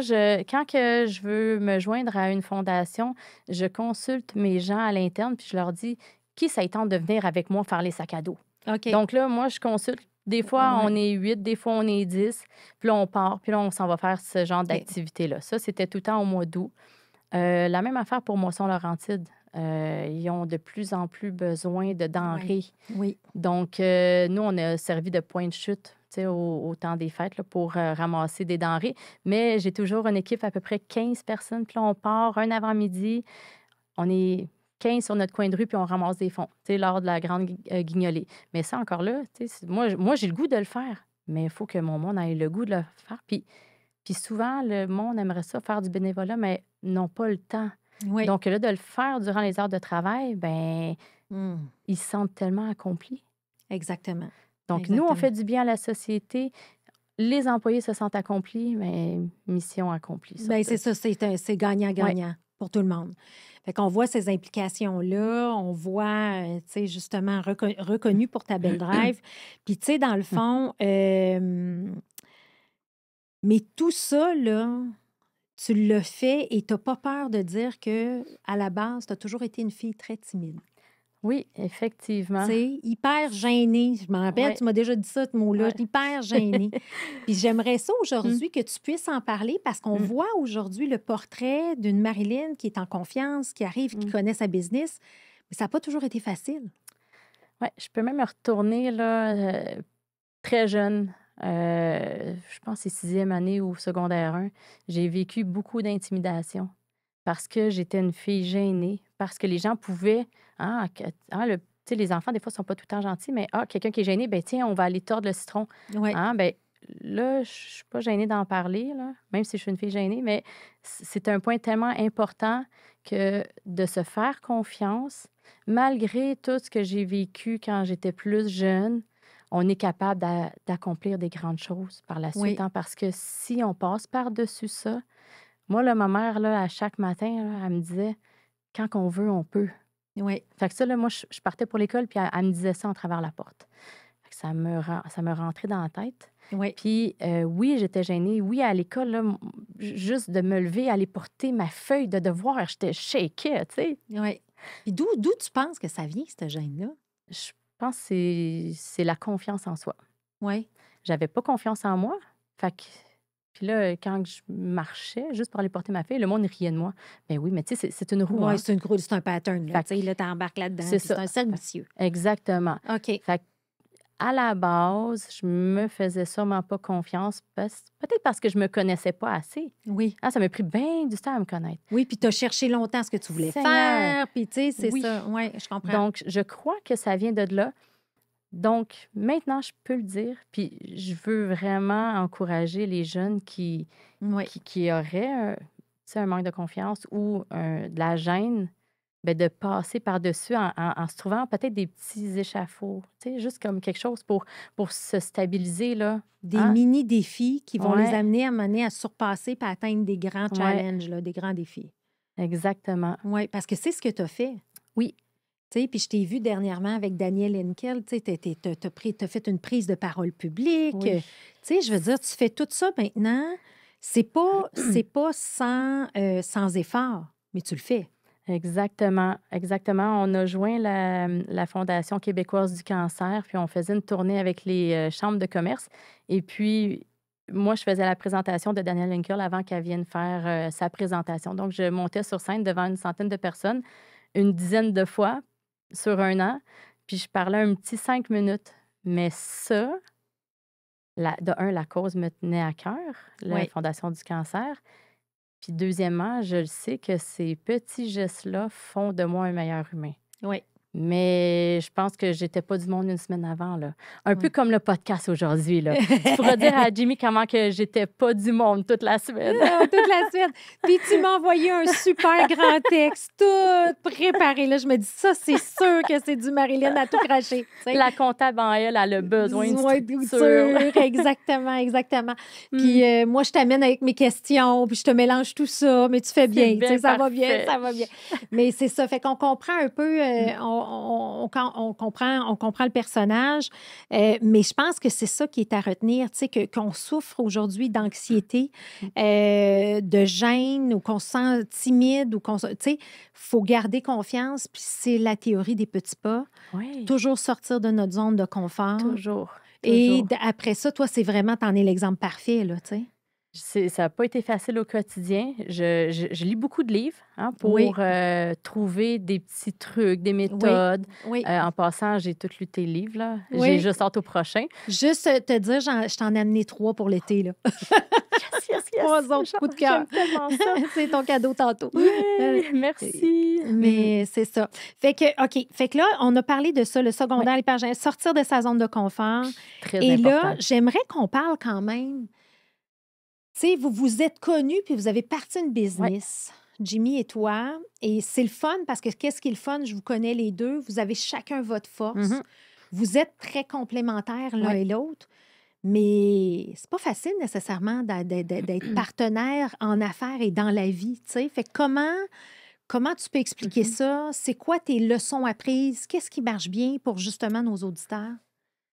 quand que je veux me joindre à une fondation, je consulte mes gens à l'interne, puis je leur dis qui ça tente de venir avec moi faire les sacs à dos. OK. Donc là, moi, je consulte. Des fois, Ouais. on est 8, des fois, on est 10. Puis là, on part, puis là, on s'en va faire ce genre d'activité-là. Ça, c'était tout le temps au mois d'août. La même affaire pour Moisson-Laurentide. Ils ont de plus en plus besoin de denrées. Oui. Donc, nous, on a servi de point de chute au temps des fêtes là, pour ramasser des denrées. Mais j'ai toujours une équipe à peu près 15 personnes. Puis là, on part un avant-midi. On est 15 sur notre coin de rue, puis on ramasse des fonds, lors de la grande guignolée. Mais ça, encore là, moi, j'ai le goût de le faire, mais il faut que mon monde ait le goût de le faire. Puis souvent, le monde aimerait ça, faire du bénévolat, mais n'ont pas le temps. Oui. Donc là, de le faire durant les heures de travail, ben ils se sentent tellement accomplis. Exactement. Donc, Exactement. nous, on fait du bien à la société. Les employés se sentent accomplis, mais mission accomplie. Bien, c'est ça, c'est gagnant-gagnant pour tout le monde. Fait qu'on voit ces implications-là, on voit, tu sais, justement, reconnu pour ta belle drive. Puis, tu sais, dans le fond, mais tout ça, là, tu l'as fait et tu n'as pas peur de dire que à la base, tu as toujours été une fille très timide. Oui, effectivement. Tu sais, hyper gênée. Je me rappelle, tu m'as déjà dit ça, ce mot-là, hyper gênée. Puis j'aimerais ça aujourd'hui que tu puisses en parler parce qu'on voit aujourd'hui le portrait d'une Marilyn qui est en confiance, qui arrive, qui connaît sa business. Mais ça n'a pas toujours été facile. Oui, je peux même retourner là, très jeune. je pense que c'est 6e année ou secondaire 1, j'ai vécu beaucoup d'intimidation parce que j'étais une fille gênée, parce que les gens pouvaient, hein, tu sais, les enfants, des fois, sont pas tout le temps gentils, mais quelqu'un qui est gêné, ben tiens, on va aller tordre le citron. Oui, Hein, ben là, je suis pas gênée d'en parler, là, même si je suis une fille gênée, mais c'est un point tellement important que de se faire confiance, malgré tout ce que j'ai vécu quand j'étais plus jeune, on est capable d'accomplir des grandes choses par la suite, oui, hein, parce que si on passe par-dessus ça, moi, là, ma mère, là, à chaque matin, là, elle me disait, quand on veut, on peut. oui, Fait que ça, là, moi, je partais pour l'école, puis elle me disait ça en travers la porte. Fait que ça me rentrait dans la tête. oui, Puis, oui, j'étais gênée. Oui, à l'école, là, juste de me lever, aller porter ma feuille de devoir, j'étais shakée, tu sais. oui. Puis d'où tu penses que ça vient, cette gêne-là? Je pense que c'est la confiance en soi. Oui. J'avais pas confiance en moi. Fait que, puis là, quand je marchais, juste pour aller porter ma feuille, le monde riait de moi. Ben oui, mais tu sais, c'est une roue, Oui, hein. c'est un pattern, là. Fait Tu sais, là, t'embarques là-dedans, c'est puis c'est ça. un cercle vicieux. Exactement. OK. Fait à la base, je me faisais sûrement pas confiance, peut-être parce que je me connaissais pas assez. Oui. Ah, ça m'a pris bien du temps à me connaître. Oui, puis tu as cherché longtemps ce que tu voulais Seigneur! faire, puis tu sais, c'est Oui. ça. Oui, je comprends. Donc, je crois que ça vient de là. Donc, maintenant, je peux le dire. Puis, je veux vraiment encourager les jeunes Oui. qui auraient tu sais, un manque de confiance ou de la gêne, ben, de passer par-dessus en se trouvant peut-être des petits échafauds, tu sais, juste comme quelque chose pour se stabiliser, là. Des Hein? mini-défis qui vont les Ouais, amener à mener à surpasser et à atteindre des grands ouais, challenges, là, des grands défis. exactement. Oui, parce que c'est ce que tu as fait. Oui, Tu sais, puis je t'ai vu dernièrement avec Daniel Henkel, tu sais, t'as fait une prise de parole publique. oui. Tu sais, je veux dire, tu fais tout ça maintenant. C'est pas sans effort, mais tu le fais. Exactement, exactement. On a joint la Fondation québécoise du cancer, puis on faisait une tournée avec les chambres de commerce. Et puis, moi, je faisais la présentation de Danielle Lincoln avant qu'elle vienne faire sa présentation. Donc, je montais sur scène devant une centaine de personnes, une dizaine de fois sur un an, puis je parlais un petit 5 minutes. Mais ça, la cause me tenait à cœur, la Oui. Fondation du cancer. Puis deuxièmement, je le sais que ces petits gestes-là font de moi un meilleur humain. Oui. Mais je pense que j'étais pas du monde une semaine avant, là. Un peu Oui. comme le podcast aujourd'hui, là. Tu pourras dire à Jimmy comment que j'étais pas du monde toute la semaine. Toute la semaine. Puis tu m'as envoyé un super grand texte, tout préparé. Là, je me dis, ça, c'est sûr que c'est du Marilyn à tout cracher. Tu sais. La comptable en elle a besoin de Ouais, structure. exactement, exactement. Puis moi, je t'amène avec mes questions, puis je te mélange tout ça, mais tu fais bien. C'est Tu sais, bien ça va bien, parfait. ça va bien. Mais c'est ça. Fait qu'on comprend un peu, on comprend le personnage, mais je pense que c'est ça qui est à retenir, tu sais, qu'on souffre aujourd'hui d'anxiété, de gêne, ou qu'on se sent timide, ou tu sais, il faut garder confiance, puis c'est la théorie des petits pas. Oui, Toujours sortir de notre zone de confort. toujours, Et toujours. après ça, toi, c'est vraiment, t'en es l'exemple parfait, là, tu sais. Ça n'a pas été facile au quotidien. Je lis beaucoup de livres hein, Oui. pour trouver des petits trucs, des Oui, méthodes. oui, En passant, j'ai tout lu tes livres. Là. J'ai oui. juste hâte au prochain. Juste te dire, je t'en ai amené 3 pour l'été, là. Yes. 3 autres coups de cœur. J'aime tellement ça. C'est ton cadeau tantôt. Oui, merci. Mais c'est ça. Fait que, OK. Fait que là, on a parlé de ça, le secondaire, l'hypergène, sortir de sa zone de confort. Très Et important. là, j'aimerais qu'on parle quand même. Tu sais, vous vous êtes connus puis vous avez parti une business, Jimmy et toi. Et c'est le fun parce que qu'est-ce qui est le fun? Je vous connais les deux. Vous avez chacun votre force. Mhm. Vous êtes très complémentaires l'un Ouais. et l'autre. Mais c'est pas facile nécessairement d'être partenaire en affaires et dans la vie, tu sais. Fait que comment tu peux expliquer ça? C'est quoi tes leçons apprises? Qu'est-ce qui marche bien pour justement nos auditeurs?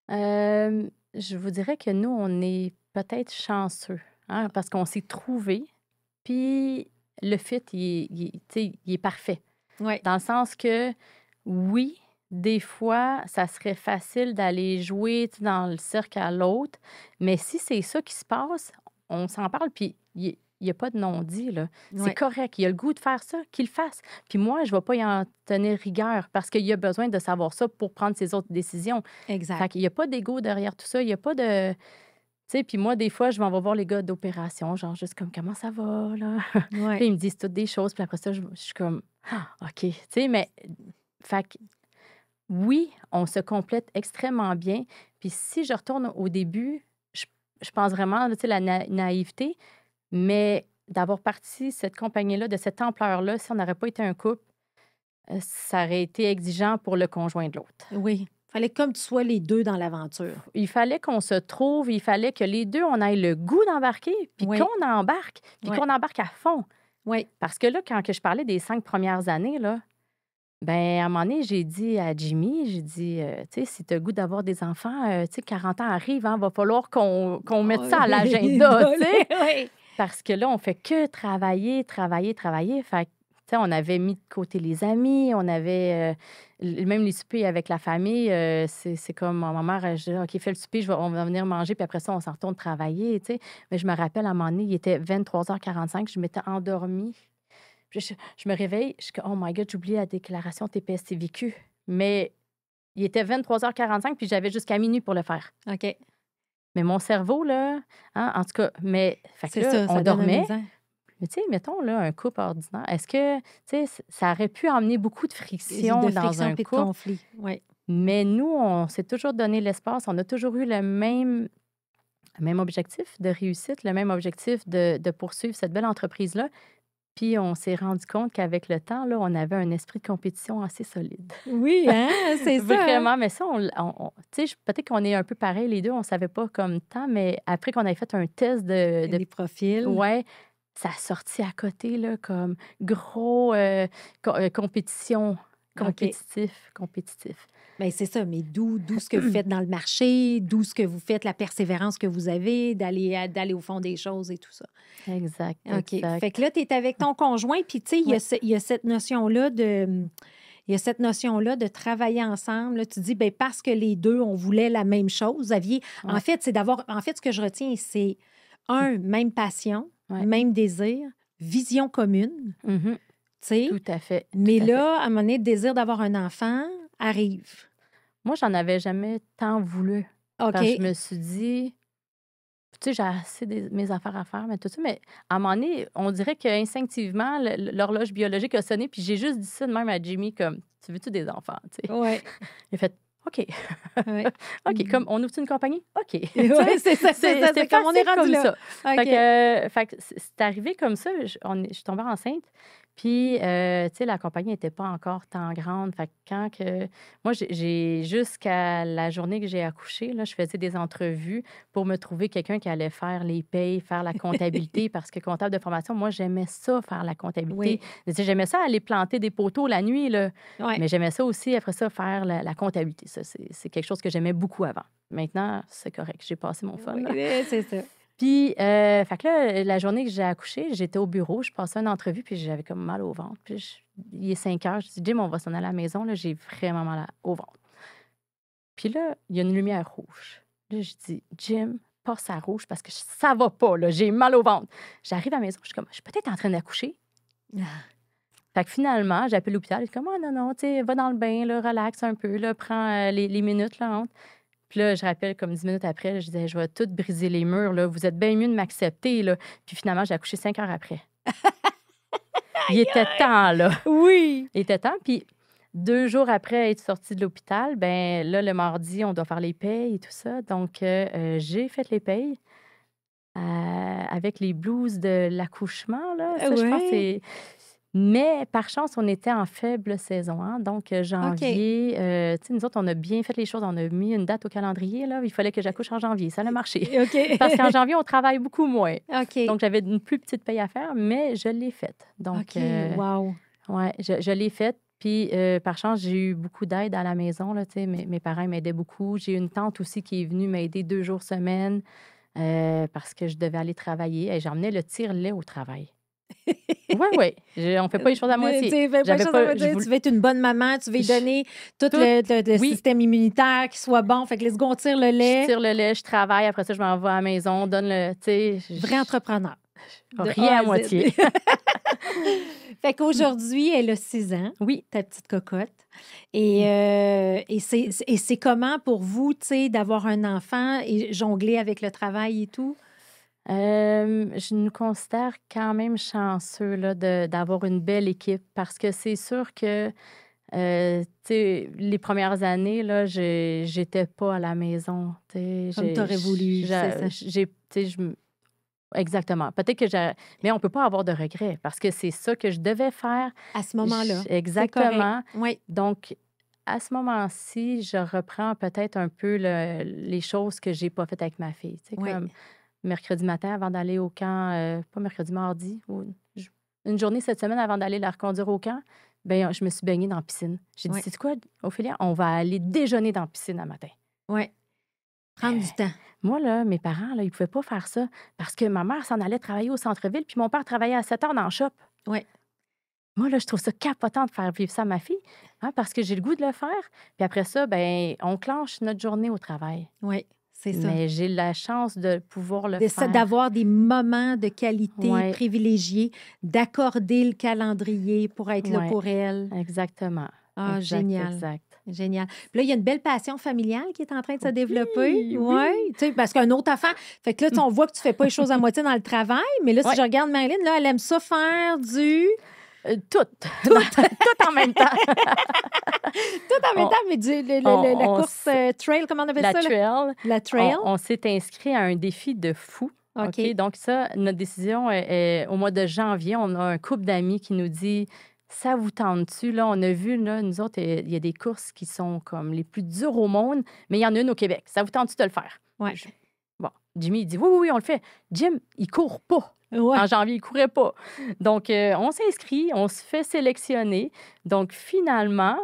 Je vous dirais que nous, on est peut-être chanceux hein, parce qu'on s'est trouvés. Puis le fit, tu sais, il est parfait. Oui. Dans le sens que, oui, des fois, ça serait facile d'aller jouer tu sais, dans le cercle à l'autre, mais si c'est ça qui se passe, on s'en parle, puis il n'y a pas de non-dit, là. C'est Ouais. correct. Il a le goût de faire ça, qu'il le fasse. Puis moi, je ne vais pas y en tenir rigueur parce qu'il a besoin de savoir ça pour prendre ses autres décisions. Exact. Fait qu'il n'y a pas d'ego derrière tout ça. Il n'y a pas de... Tu sais, puis moi, des fois, je m'en vais voir les gars d'opération, genre juste comme, comment ça va, là? Puis Ouais. ils me disent toutes des choses, puis après ça, je suis comme, ah, OK. Tu sais, mais, fait que, oui, on se complète extrêmement bien. Puis si je retourne au début, je, je pense vraiment, tu sais, la naïveté, mais d'avoir parti cette compagnie-là, de cette ampleur-là, si on n'aurait pas été un couple, ça aurait été exigeant pour le conjoint de l'autre. Oui. Fallait comme tu sois les deux dans l'aventure. Il fallait qu'on se trouve, il fallait que les deux, on ait le goût d'embarquer, puis Oui. qu'on embarque, puis Oui. qu'on embarque à fond. Oui. Parce que là, quand que je parlais des 5 premières années, là, ben à un moment donné, j'ai dit à Jimmy, j'ai dit, tu sais, si tu as le goût d'avoir des enfants, tu sais, 40 ans arrive, hein, va falloir qu'on mette ça à l'agenda, tu sais. Oui. Parce que là, on fait que travailler, travailler, travailler. Fait que, tu sais, on avait mis de côté les amis, on avait même les soupers avec la famille. C'est comme ma mère, je dis, OK, fais le souper, on va venir manger, puis après ça, on s'en retourne travailler, tu sais. Mais je me rappelle, à un moment donné, il était 23h45, je m'étais endormie. Puis je me réveille, je suis comme, oh my God, j'ai oublié la déclaration TPS-TVQ. Mais il était 23h45, puis j'avais jusqu'à minuit pour le faire. OK. Mais mon cerveau, là, hein, en tout cas, mais fait que C'est là, ça, on ça donne un dormait. exemple. Mais tu sais, mettons, là, un couple ordinaire, est-ce que, tu sais, ça aurait pu emmener beaucoup de friction De dans friction un puis de couple? conflit. Oui. Mais nous, on s'est toujours donné l'espace, on a toujours eu le même objectif de réussite, le même objectif de poursuivre cette belle entreprise-là. Puis on s'est rendu compte qu'avec le temps, là, on avait un esprit de compétition assez solide. Oui, hein, c'est ça. Hein? Vraiment, mais ça, tu sais, peut-être qu'on est un peu pareil les deux, on savait pas comme temps, mais après qu'on avait fait un test de Les profils. ouais, ça a sorti à côté, là, comme gros compétition, compétitif. Bien, c'est ça, mais d'où ce que vous faites dans le marché, d'où ce que vous faites, la persévérance que vous avez, d'aller au fond des choses et tout ça. Exact, OK. exact. Fait que là, tu es avec ton conjoint, puis tu sais, il y a cette notion-là de... Il y a cette notion-là de travailler ensemble. Là, tu dis, bien, parce que les deux, on voulait la même chose. Vous aviez... En fait, c'est d'avoir... En fait, ce que je retiens, c'est même passion, même désir, vision commune. Mm-hmm. Tu sais? Tout à fait. Mais là, à un moment donné, le désir d'avoir un enfant arrive. Moi, j'en avais jamais tant voulu. OK. Parce que je me suis dit, tu sais, j'ai assez mes affaires à faire, mais tout ça. Mais à un moment donné, on dirait qu'instinctivement, l'horloge biologique a sonné, puis j'ai juste dit ça de même à Jimmy, comme, tu veux-tu des enfants? Tu sais. Oui. Il a fait, OK. Ouais. OK, comme, on ouvre une compagnie? OK. Oui, c'est ça. C'est comme on est rendu comme là. ça. OK. Fait que c'est arrivé comme ça. Je suis tombée enceinte. Puis, tu sais, la compagnie n'était pas encore tant grande. Fait que quand que... Moi, j'ai jusqu'à la journée que j'ai accouché, là, je faisais des entrevues pour me trouver quelqu'un qui allait faire les payes, faire la comptabilité, parce que comptable de formation, moi, j'aimais ça, faire la comptabilité. Oui. J'aimais ça aller planter des poteaux la nuit, là. Ouais. Mais j'aimais ça aussi, après ça, faire la comptabilité. Ça, c'est quelque chose que j'aimais beaucoup avant. Maintenant, c'est correct. J'ai passé mon fun. Oui, c'est ça. Puis, fait que là, la journée que j'ai accouché, j'étais au bureau, je passais une entrevue, puis j'avais comme mal au ventre. Puis, il est 5 heures, je dis, Jim, on va s'en aller à la maison, là, j'ai vraiment mal au ventre. Puis là, il y a une lumière rouge. Là, je dis, Jim, passe à rouge parce que ça va pas, là, j'ai mal au ventre. J'arrive à la maison, je suis comme, je suis peut-être en train d'accoucher. Fait que finalement, j'appelle l'hôpital, il est comme, oh non, tu sais, va dans le bain, là, relax un peu, là, prends les minutes, là, entre. Puis là, je rappelle, comme 10 minutes après, je disais, je vais tout briser les murs, là. Vous êtes bien mieux de m'accepter, là. Puis finalement, j'ai accouché 5 heures après. Il était temps, là. Oui. Il était temps. Puis 2 jours après être sortie de l'hôpital, ben là, le mardi, on doit faire les payes et tout ça. Donc, j'ai fait les payes avec les blues de l'accouchement, là. Ça, je pense que c'est... Mais par chance, on était en faible saison. Hein? Donc, janvier, tu sais, nous autres, on a bien fait les choses. On a mis une date au calendrier. Là. Il fallait que j'accouche en janvier. Ça a marché. Parce qu'en janvier, on travaille beaucoup moins. Donc, j'avais une plus petite paye à faire, mais je l'ai faite. Donc, wow. Ouais, je l'ai faite. Puis, par chance, j'ai eu beaucoup d'aide à la maison. Là, tu sais, mes parents m'aidaient beaucoup. J'ai une tante aussi qui est venue m'aider 2 jours semaine parce que je devais aller travailler. Et j'emmenais le tire-lait au travail. Oui. On ne fait pas les choses à moitié. Tu veux être une bonne maman, tu veux lui donner tout le système immunitaire qui soit bon. Fait que let's go, on tire le lait. Je tire le lait, je travaille. Après ça, je m'en vais à la maison, donne le... Vrai entrepreneur. Rien à moitié. Fait qu'aujourd'hui, elle a 6 ans, Oui. ta petite cocotte. Et c'est comment pour vous, tu sais, d'avoir un enfant et jongler avec le travail et tout? Je nous considère quand même chanceux là, d'avoir une belle équipe parce que c'est sûr que tu sais, les premières années, là, j'étais pas à la maison. Tu sais, Comme tu aurais voulu, c'est ça. tu sais, exactement. Peut-être que j'ai. Mais on peut pas avoir de regrets parce que c'est ça que je devais faire. À ce moment-là, c'est correct. Exactement. Oui, Donc, à ce moment-ci, je reprends peut-être un peu les choses que j'ai pas faites avec ma fille. Tu sais, oui. comme mercredi matin avant d'aller au camp, pas mercredi, mardi, une journée cette semaine avant d'aller la reconduire au camp, ben je me suis baignée dans la piscine. J'ai dit, Oui. c'est quoi, Ophélia, on va aller déjeuner dans la piscine un matin. Oui. Prendre du temps. Moi, là, mes parents, là, ils ne pouvaient pas faire ça parce que ma mère s'en allait travailler au centre-ville, puis mon père travaillait à 7 heures dans le shop. Oui. Moi, là, je trouve ça capotant de faire vivre ça à ma fille, hein, parce que j'ai le goût de le faire. Puis après ça, ben on clenche notre journée au travail. Oui, c'est ça. Mais j'ai la chance de pouvoir le faire. D'avoir des moments de qualité Ouais. privilégiés, d'accorder le calendrier pour être là Ouais. pour elle. Exactement. Ah, Exact, génial. Exact. Génial. Puis là, il y a une belle passion familiale qui est en train de se développer. Oui. Oui. Tu sais, parce qu'un autre affaire. Fait que là, on voit que tu fais pas les choses à moitié dans le travail, mais là, si Ouais. je regarde Marilyn, là, elle aime ça faire du. Tout. Tout en même temps. Tout en même temps, mais la course trail, comment on appelle La ça? trail. La trail. On s'est inscrit à un défi de fou. OK. OK? Donc ça, notre décision est au mois de janvier. On a un couple d'amis qui nous dit, ça vous tente-tu? Là, on a vu, là, nous autres, il y a des courses qui sont comme les plus dures au monde, mais il y en a une au Québec. Ça vous tente-tu de le faire? Ouais. Bon, Jimmy, il dit, oui, on le fait. Jim, il court pas. Ouais. En janvier, il ne courait pas. Donc, on s'inscrit, on se fait sélectionner. Donc, finalement,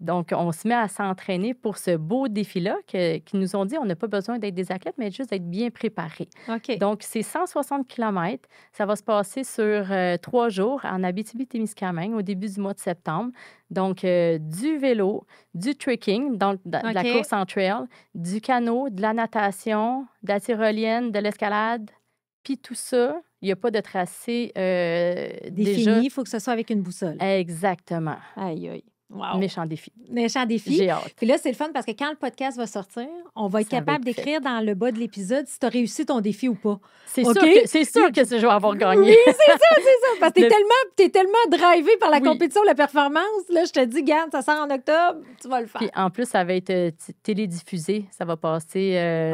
on se met à s'entraîner pour ce beau défi-là qui nous ont dit on n'a pas besoin d'être des athlètes, mais juste d'être bien préparés. OK. Donc, c'est 160 km. Ça va se passer sur 3 jours en Abitibi-Témiscamingue au début du mois de septembre. Donc, du vélo, du trekking, donc de la OK. course en trail, du canot, de la natation, de la tyrolienne, de l'escalade. Puis tout ça, il n'y a pas de tracé Défini, déjà. il faut que ce soit avec une boussole. Exactement. Aïe, aïe. Wow. Méchant défi. Méchant défi. J'ai hâte. Puis là, c'est le fun parce que quand le podcast va sortir, on va être Ça va capable être fait. d'écrire dans le bas de l'épisode si tu as réussi ton défi ou pas. C'est OK? sûr que je vais avoir gagné. Oui, c'est ça. Parce que t'es tellement drivé par la Oui. compétition, la performance. Là, je te dis, garde, ça sort en octobre, tu vas le faire. Puis en plus, ça va être télédiffusé. Ça va passer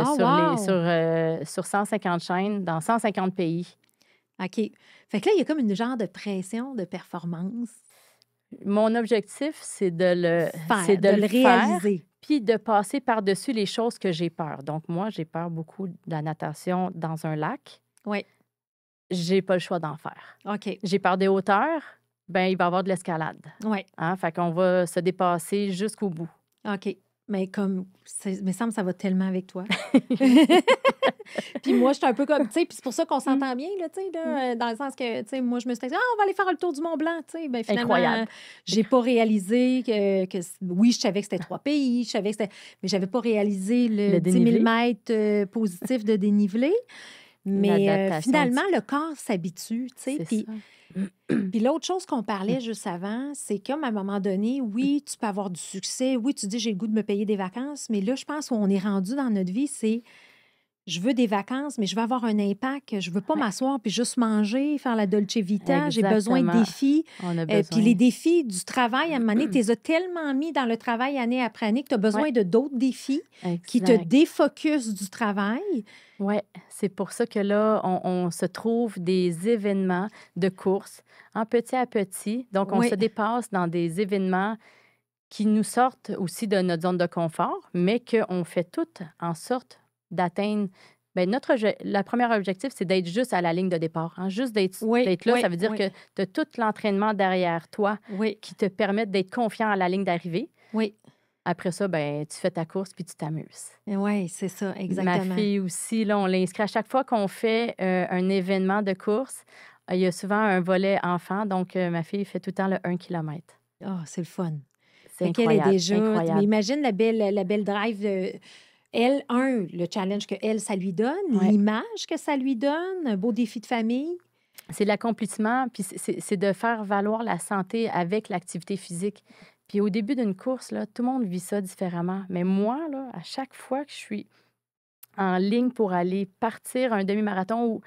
sur 150 chaînes dans 150 pays. OK. Fait que là, il y a comme une genre de pression de performance. Mon objectif, c'est de le le réaliser. faire, puis de passer par-dessus les choses que j'ai peur. Donc, moi, j'ai peur beaucoup de la natation dans un lac. Oui. J'ai pas le choix d'en faire. OK. J'ai peur des hauteurs. Ben, il va y avoir de l'escalade. Oui. Hein? Fait qu'on va se dépasser jusqu'au bout. OK. Mais comme, me semble que ça va tellement avec toi. Puis moi, je suis un peu comme, tu sais, puis c'est pour ça qu'on s'entend bien, là, tu sais, dans le sens que, tu sais, moi, je me suis dit, on va aller faire le tour du Mont-Blanc, tu sais. Ben, finalement, Incroyable. J'ai pas réalisé que oui, je savais que c'était 3 pays, je savais que c'était, mais j'avais pas réalisé le 10 000 mètres positif de dénivelé. Mais finalement, le corps s'habitue, tu sais. Puis l'autre chose qu'on parlait juste avant, c'est qu'à un moment donné, oui, tu peux avoir du succès. Oui, tu dis, j'ai le goût de me payer des vacances. Mais là, je pense où on est rendu dans notre vie, c'est je veux des vacances, mais je veux avoir un impact. Je veux pas m'asseoir puis juste manger, faire la Dolce Vita. J'ai besoin de défis. Puis les défis du travail, à un moment donné, tu les as tellement mis dans le travail année après année que tu as besoin de d'autres défis qui te défocusent du travail. Oui, c'est pour ça que là, on se trouve des événements de course en petit à petit. Donc, on se dépasse dans des événements qui nous sortent aussi de notre zone de confort, mais qu'on fait tout en sorte d'atteindre. Bien, le premier objectif, c'est d'être juste à la ligne de départ. Hein? Juste d'être là, ça veut dire que tu as tout l'entraînement derrière toi qui te permet d'être confiant à la ligne d'arrivée. Oui. Après ça, ben, tu fais ta course puis tu t'amuses. Oui, c'est ça, exactement. Ma fille aussi, là, on l'inscrit. À chaque fois qu'on fait un événement de course, il y a souvent un volet enfant. Donc, ma fille fait tout le temps le 1 km. Ah, c'est le fun. C'est incroyable. Elle est déjà... incroyable. Mais imagine la belle drive... Elle, le challenge que elle, ça lui donne, l'image que ça lui donne, un beau défi de famille. C'est l'accomplissement, puis c'est de faire valoir la santé avec l'activité physique. Puis au début d'une course, là, tout le monde vit ça différemment. Mais moi, là, à chaque fois que je suis en ligne pour aller partir un demi-marathon où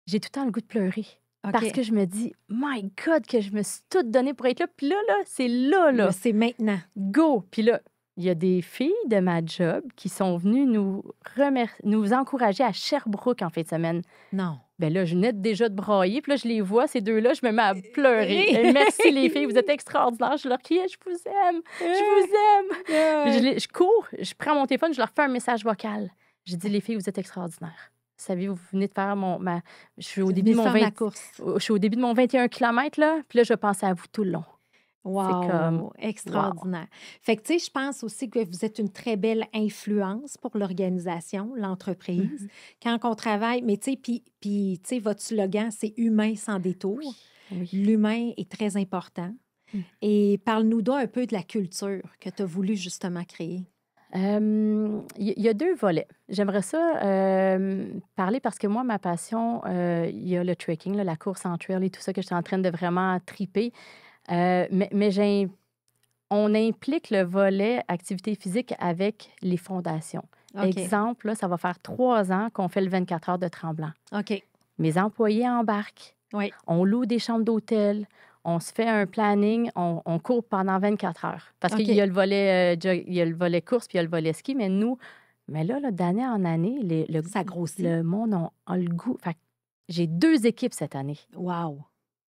j'ai tout le temps le goût de pleurer. Parce que OK. je me dis, My God, que je me suis toute donnée pour être là. Puis là, c'est là, Là, là. c'est maintenant. Go! Puis là, il y a des filles de ma job qui sont venues nous encourager à Sherbrooke en fin de semaine. Non. Ben là, je venais déjà de brailler, puis là, je les vois, ces deux-là, je me mets à pleurer. Merci les filles, vous êtes extraordinaires. Je leur crie, je vous aime, je vous aime. Puis je cours, je prends mon téléphone, je leur fais un message vocal. Je dis, les filles, vous êtes extraordinaires. Savez-vous, vous venez de faire je suis au début de mon je suis au début de mon 21 km, là, puis là, je pensais à vous tout le long. C'est comme, Wow, extraordinaire. Fait que, tu sais, je pense aussi que vous êtes une très belle influence pour l'organisation, l'entreprise. Quand on travaille, mais tu sais, puis tu sais, votre slogan, c'est « Humain sans détour ». Oui. L'humain est très important. Et parle-nous donc un peu de la culture que tu as voulu justement créer. Il y a 2 volets. J'aimerais ça parler parce que moi, ma passion, il y a le trekking, là, la course en trail et tout ça que je suis en train de vraiment triper. Mais on implique le volet activité physique avec les fondations. OK. Exemple, là, ça va faire 3 ans qu'on fait le 24 heures de Tremblant. OK. Mes employés embarquent. Oui. On loue des chambres d'hôtel. On se fait un planning. On court pendant 24 heures. Parce OK. qu'il y a le volet, il y a le volet course puis il y a le volet ski. Mais nous, là, d'année en année, Ça grossit. le monde a le goût. Fait que j'ai 2 équipes cette année. Wow.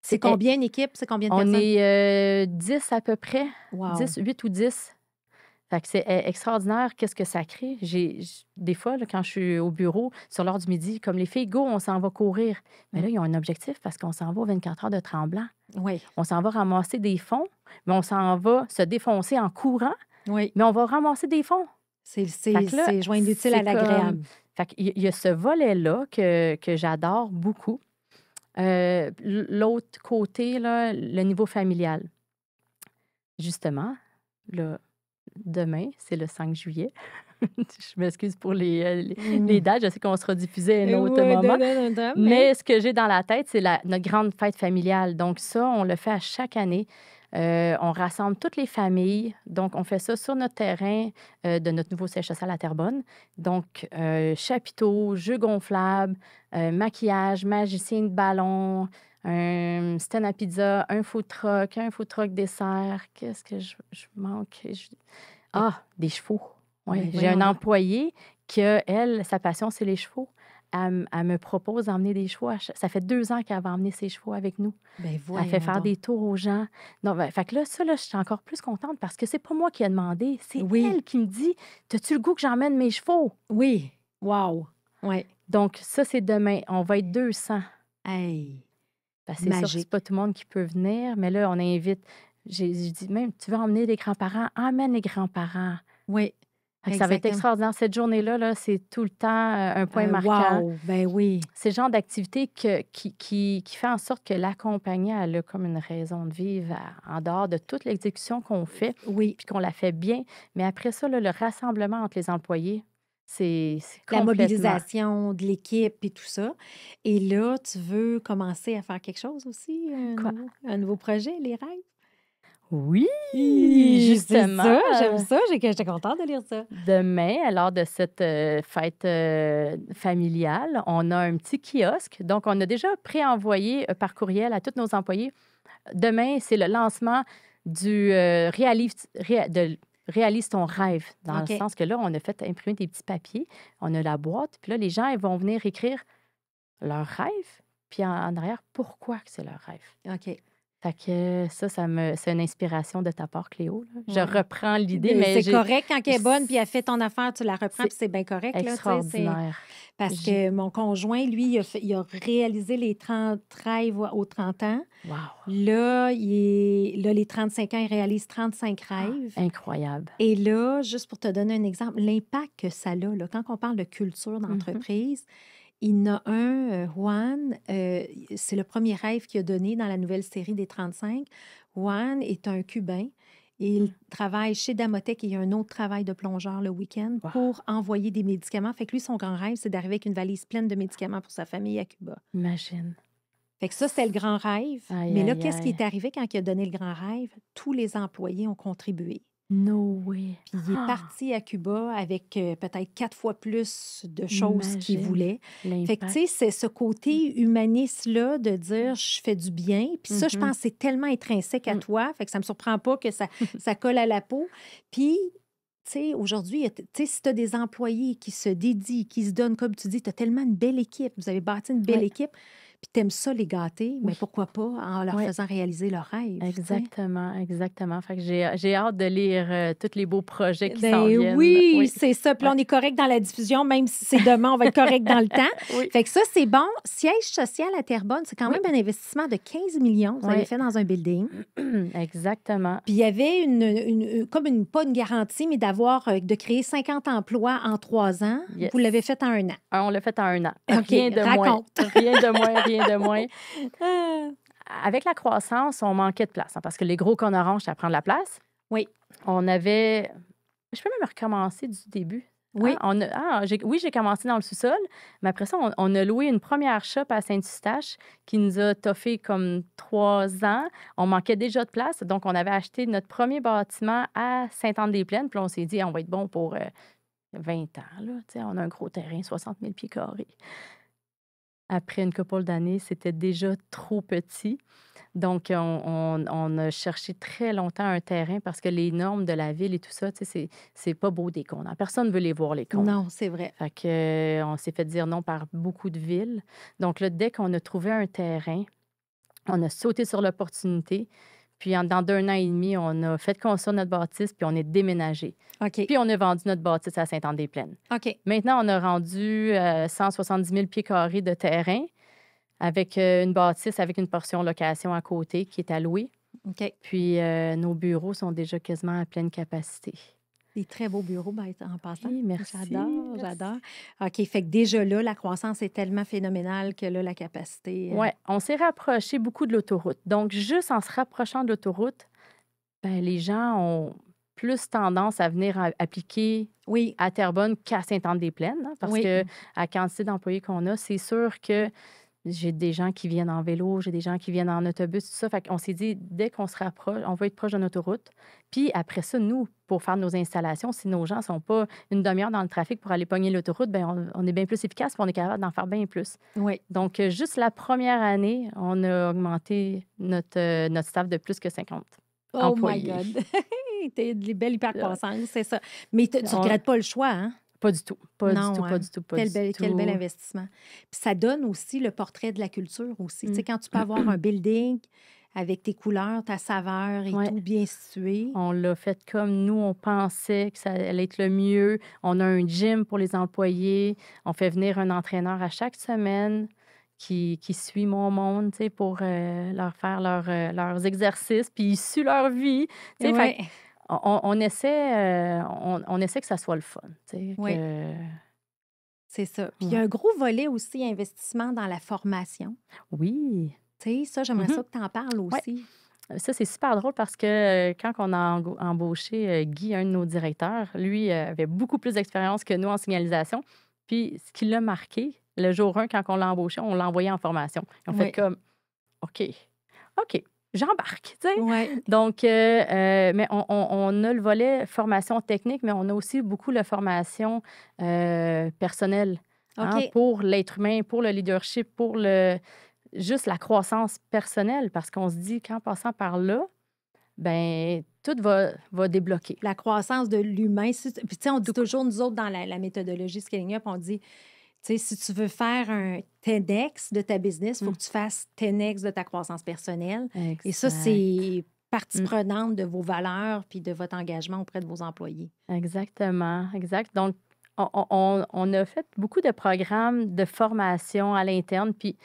C'est combien d'équipes? C'est combien de personnes? On est 10 à peu près. Wow. 8 ou 10. Fait que c'est extraordinaire. Qu'est-ce que ça crée? Des fois, là, quand je suis au bureau, sur l'heure du midi, comme les filles, go, on s'en va courir. Mais là, ils ont un objectif parce qu'on s'en va aux 24 heures de Tremblant. Oui. On s'en va ramasser des fonds, mais on s'en va se défoncer en courant, Oui. mais on va ramasser des fonds. C'est joindre l'utile à l'agréable. Fait qu'il y a ce volet-là que j'adore beaucoup. L'autre côté, là, le niveau familial. Justement, là, demain, c'est le 5 juillet. Je m'excuse pour les dates. Je sais qu'on sera diffusé à un autre moment. Mais ce que j'ai dans la tête, c'est notre grande fête familiale. Donc ça, on le fait à chaque année. On rassemble toutes les familles. Donc, on fait ça sur notre terrain de notre nouveau siège social à Terrebonne. Donc, chapiteaux, jeux gonflables, maquillage, magicien de ballon, un stand à pizza, un food truck dessert. Qu'est-ce que je manque? Des chevaux. Ouais. J'ai un employé que, elle, sa passion, c'est les chevaux. Elle me propose d'emmener des chevaux. Ça fait 2 ans qu'elle va emmener ses chevaux avec nous. Elle fait faire des tours aux gens. Non, fait que là, je suis encore plus contente parce que c'est pas moi qui ai demandé. C'est elle qui me dit, « T'as-tu le goût que j'emmène mes chevaux? » Oui. Wow. Oui. Donc, ça, c'est demain. On va être 200. Hey. C'est sûr que c'est pas tout le monde qui peut venir, mais là, on invite... J'ai dit, même, tu veux emmener les grands-parents? Emmène les grands-parents. Oui. Ça va être extraordinaire. Cette journée-là, là, c'est tout le temps un point marquant. Wow, ben oui. C'est le genre d'activité qui fait en sorte que l'accompagnant, elle a comme une raison de vivre en dehors de toute l'exécution qu'on fait, puis qu'on la fait bien. Mais après ça, là, le rassemblement entre les employés, c'est la complètement... mobilisation de l'équipe et tout ça. Et là, tu veux commencer à faire quelque chose aussi? Un nouveau projet, les rêves? Oui, justement. C'est ça, j'aime ça. J'étais contente de lire ça. Demain, lors de cette fête familiale, on a un petit kiosque. Donc, on a déjà préenvoyé par courriel à tous nos employés. Demain, c'est le lancement du Réalise ton rêve, dans le sens que là, on a fait imprimer des petits papiers, on a la boîte, puis là, les gens ils vont venir écrire leur rêve, puis en arrière, pourquoi que c'est leur rêve. OK. Fait que c'est une inspiration de ta part, Cléo. Là. Je reprends l'idée, mais c'est correct quand elle est bonne, puis elle fait ton affaire, tu la reprends, puis c'est bien correct. Extraordinaire. Parce que mon conjoint, lui, il a réalisé les 30 rêves aux 30 ans. Wow. Là, les 35 ans, il réalise 35 rêves. Incroyable. Et là, juste pour te donner un exemple, l'impact que ça a, là, quand on parle de culture d'entreprise, il y en a un, Juan, c'est le premier rêve qu'il a donné dans la nouvelle série des 35. Juan est un Cubain. Il travaille chez Damotech et il y a un autre travail de plongeur le week-end pour envoyer des médicaments. Fait que lui, son grand rêve, c'est d'arriver avec une valise pleine de médicaments pour sa famille à Cuba. Imagine. Fait que ça, c'était le grand rêve. Aïe, Mais là, aïe, qu'est-ce qui aïe. est arrivé quand il a donné le grand rêve? Tous les employés ont contribué. No way. Puis il est Ah! parti à Cuba avec peut-être 4 fois plus de choses qu'il Imagine voulait. Fait que, tu sais, l'impact. c'est ce côté humaniste-là de dire je fais du bien. Puis ça, je pense que c'est tellement intrinsèque à Mm. toi. Fait que ça me surprend pas que ça colle à la peau. Puis, tu sais, aujourd'hui, tu sais, si tu as des employés qui se dédient, qui se donnent, comme tu dis, tu as tellement une belle équipe. Vous avez bâti une belle Oui, équipe. Puis tu aimes ça les gâter, mais oui, pourquoi pas en leur oui. faisant réaliser leurs rêves, tu sais? Exactement, exactement. Fait que j'ai hâte de lire tous les beaux projets qui s'en Ben viennent. oui, Oui, c'est ça. Puis là, ouais. on est correct dans la diffusion, même si c'est demain, on va être correct dans le temps. Oui, Fait que ça, c'est bon. Siège social à Terrebonne, c'est quand oui, même un investissement de 15 millions que vous avez oui. fait dans un building. Exactement. Puis il y avait comme pas une garantie, mais de créer 50 emplois en 3 ans. Yes. Vous l'avez fait en 1 an. On l'a fait en 1 an. OK, Rien de moins. raconte. Rien de moins, rien de moins. Ah, Avec la croissance, on manquait de place, hein, parce que les gros cônes oranges, ça prend de la place. oui, On avait... Je peux même recommencer du début. oui, Oui, j'ai commencé dans le sous-sol, mais après ça, on a loué une première shop à Saint-Eustache qui nous a toffé comme 3 ans. On manquait déjà de place, donc on avait acheté notre premier bâtiment à Sainte-Anne-des-Plaines. Puis là, on s'est dit, on va être bon pour 20 ans. Là. Tu sais, on a un gros terrain, 60 000 pieds carrés. Après une couple d'années, c'était déjà trop petit. Donc, on a cherché très longtemps un terrain parce que les normes de la ville et tout ça, tu sais, c'est pas beau des cônes, hein. Personne ne veut les voir, les cônes. non, c'est vrai. Fait que, on s'est fait dire non par beaucoup de villes. Donc là, dès qu'on a trouvé un terrain, on a sauté sur l'opportunité. Puis, dans 2 ans et demi, on a fait construire notre bâtisse, puis on est déménagé. OK, Puis, on a vendu notre bâtisse à Sainte-Anne-des-Plaines. OK, Maintenant, on a rendu 170 000 pieds carrés de terrain avec une bâtisse avec une portion location à côté qui est allouée. OK. Puis, nos bureaux sont déjà quasiment à pleine capacité. Des très beaux bureaux, en passant. Oui, merci. J'adore, merci. j'adore. OK, fait que déjà là, la croissance est tellement phénoménale que là, la capacité... Oui, on s'est rapproché beaucoup de l'autoroute. Donc, juste en se rapprochant de l'autoroute, ben, les gens ont plus tendance à venir appliquer Oui, à Terrebonne qu'à Sainte-Anne-des-Plaines, hein, parce oui, que à la quantité d'employés qu'on a, c'est sûr que j'ai des gens qui viennent en vélo, j'ai des gens qui viennent en autobus, tout ça. Fait qu'on s'est dit, dès qu'on se rapproche, on va être proche d'une autoroute. Puis après ça, nous, pour faire nos installations, si nos gens ne sont pas une demi-heure dans le trafic pour aller pogner l'autoroute, ben on est bien plus efficace, puis on est capable d'en faire bien plus. oui. Donc, juste la première année, on a augmenté notre staff de plus que 50 Oh my employés. God! T'es de belle Euh, hyper-croissance, c'est ça. Mais tu on- regrettes pas le choix, hein? Pas du tout. Pas du Non, tout, hein? pas du tout, pas Quel du quel bel tout. investissement. Puis ça donne aussi le portrait de la culture aussi. Tu Mm. sais, quand tu peux avoir un building avec tes couleurs, ta saveur et Ouais. tout bien situé. On l'a fait comme nous, on pensait que ça allait être le mieux. On a un gym pour les employés. On fait venir un entraîneur à chaque semaine qui suit mon monde, tu sais, pour leur faire leurs exercices, puis ils suivent leur vie. Tu sais, fait Oui, on essaie que ça soit le fun, tu sais, oui, que... c'est ça. Puis il y a Ouais. un gros volet aussi investissement dans la formation. Oui. Tu sais, ça, j'aimerais Mhm. ça que tu en parles Ouais. aussi. Ça, c'est super drôle parce que quand on a embauché Guy, un de nos directeurs, lui avait beaucoup plus d'expérience que nous en signalisation. Puis, ce qui l'a marqué, le jour 1, quand on l'a embauché, on l'a envoyé en formation. On fait Oui, comme, OK, j'embarque, tu sais. oui. Donc, mais on a le volet formation technique, mais on a aussi beaucoup la formation personnelle, hein, OK. pour l'être humain, pour le leadership, pour juste la croissance personnelle, parce qu'on se dit qu'en passant par là, ben tout va débloquer. La croissance de l'humain. Puis, tu sais, on dit Tout- toujours, nous autres, dans la méthodologie Scaling Up, on dit, tu sais, si tu veux faire un 10X de ta business, il faut Mm. que tu fasses 10X de ta croissance personnelle. Et ça, Exact. c'est partie Mm. prenante de vos valeurs puis de votre engagement auprès de vos employés. Exactement, exact. Donc, on a fait beaucoup de programmes de formation à l'interne, puis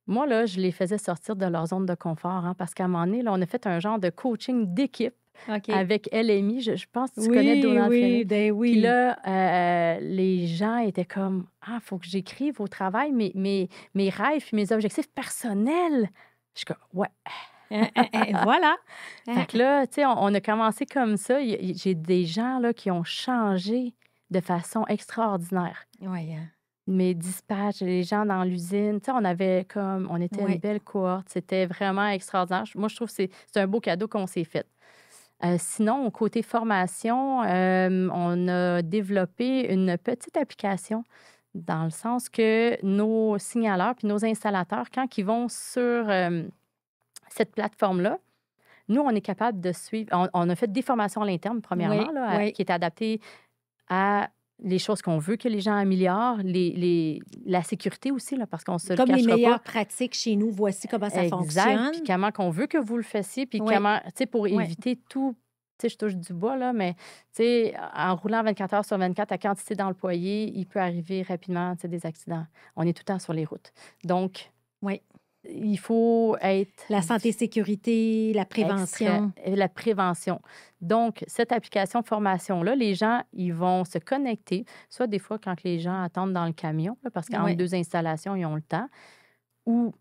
moi, là, je les faisais sortir de leur zone de confort, hein, parce qu'à un moment donné, là, on a fait un genre de coaching d'équipe OK. avec LMI. Je pense que tu connais Donald Fleming. ben Puis oui. là, les gens étaient comme, il faut que j'écrive au travail mes rêves puis mes objectifs personnels. Je suis comme, ouais. Voilà. Fait que là, tu sais, on a commencé comme ça. J'ai des gens là, qui ont changé de façon extraordinaire. Oui, hein. mes dispatchs, les gens dans l'usine. Tu sais, on était une Oui. belle cohorte. C'était vraiment extraordinaire. Moi, je trouve que c'est un beau cadeau qu'on s'est fait. Sinon, côté formation, on a développé une petite application dans le sens que nos signaleurs puis nos installateurs, quand ils vont sur cette plateforme-là, nous, on est capable de suivre. On a fait des formations à l'interne, premièrement, Oui, là, oui. qui est adaptée à les choses qu'on veut que les gens améliorent, la sécurité aussi, là, parce qu'on ne se le Comme les cachera pas. meilleures pratiques chez nous, voici comment ça Exact. fonctionne. Puis comment qu'on veut que vous le fassiez, puis Oui, comment, tu sais, pour oui. éviter tout. Tu sais, je touche du bois, là, mais, tu sais, en roulant 24 heures sur 24, à quantité d'employés, il peut arriver rapidement, tu sais, des accidents. On est tout le temps sur les routes. Donc, Oui. il faut être La santé, sécurité, la prévention. la prévention. Donc, cette application formation-là, les gens, ils vont se connecter, soit des fois quand les gens attendent dans le camion, là, parce qu'entre Oui. deux installations, ils ont le temps, ou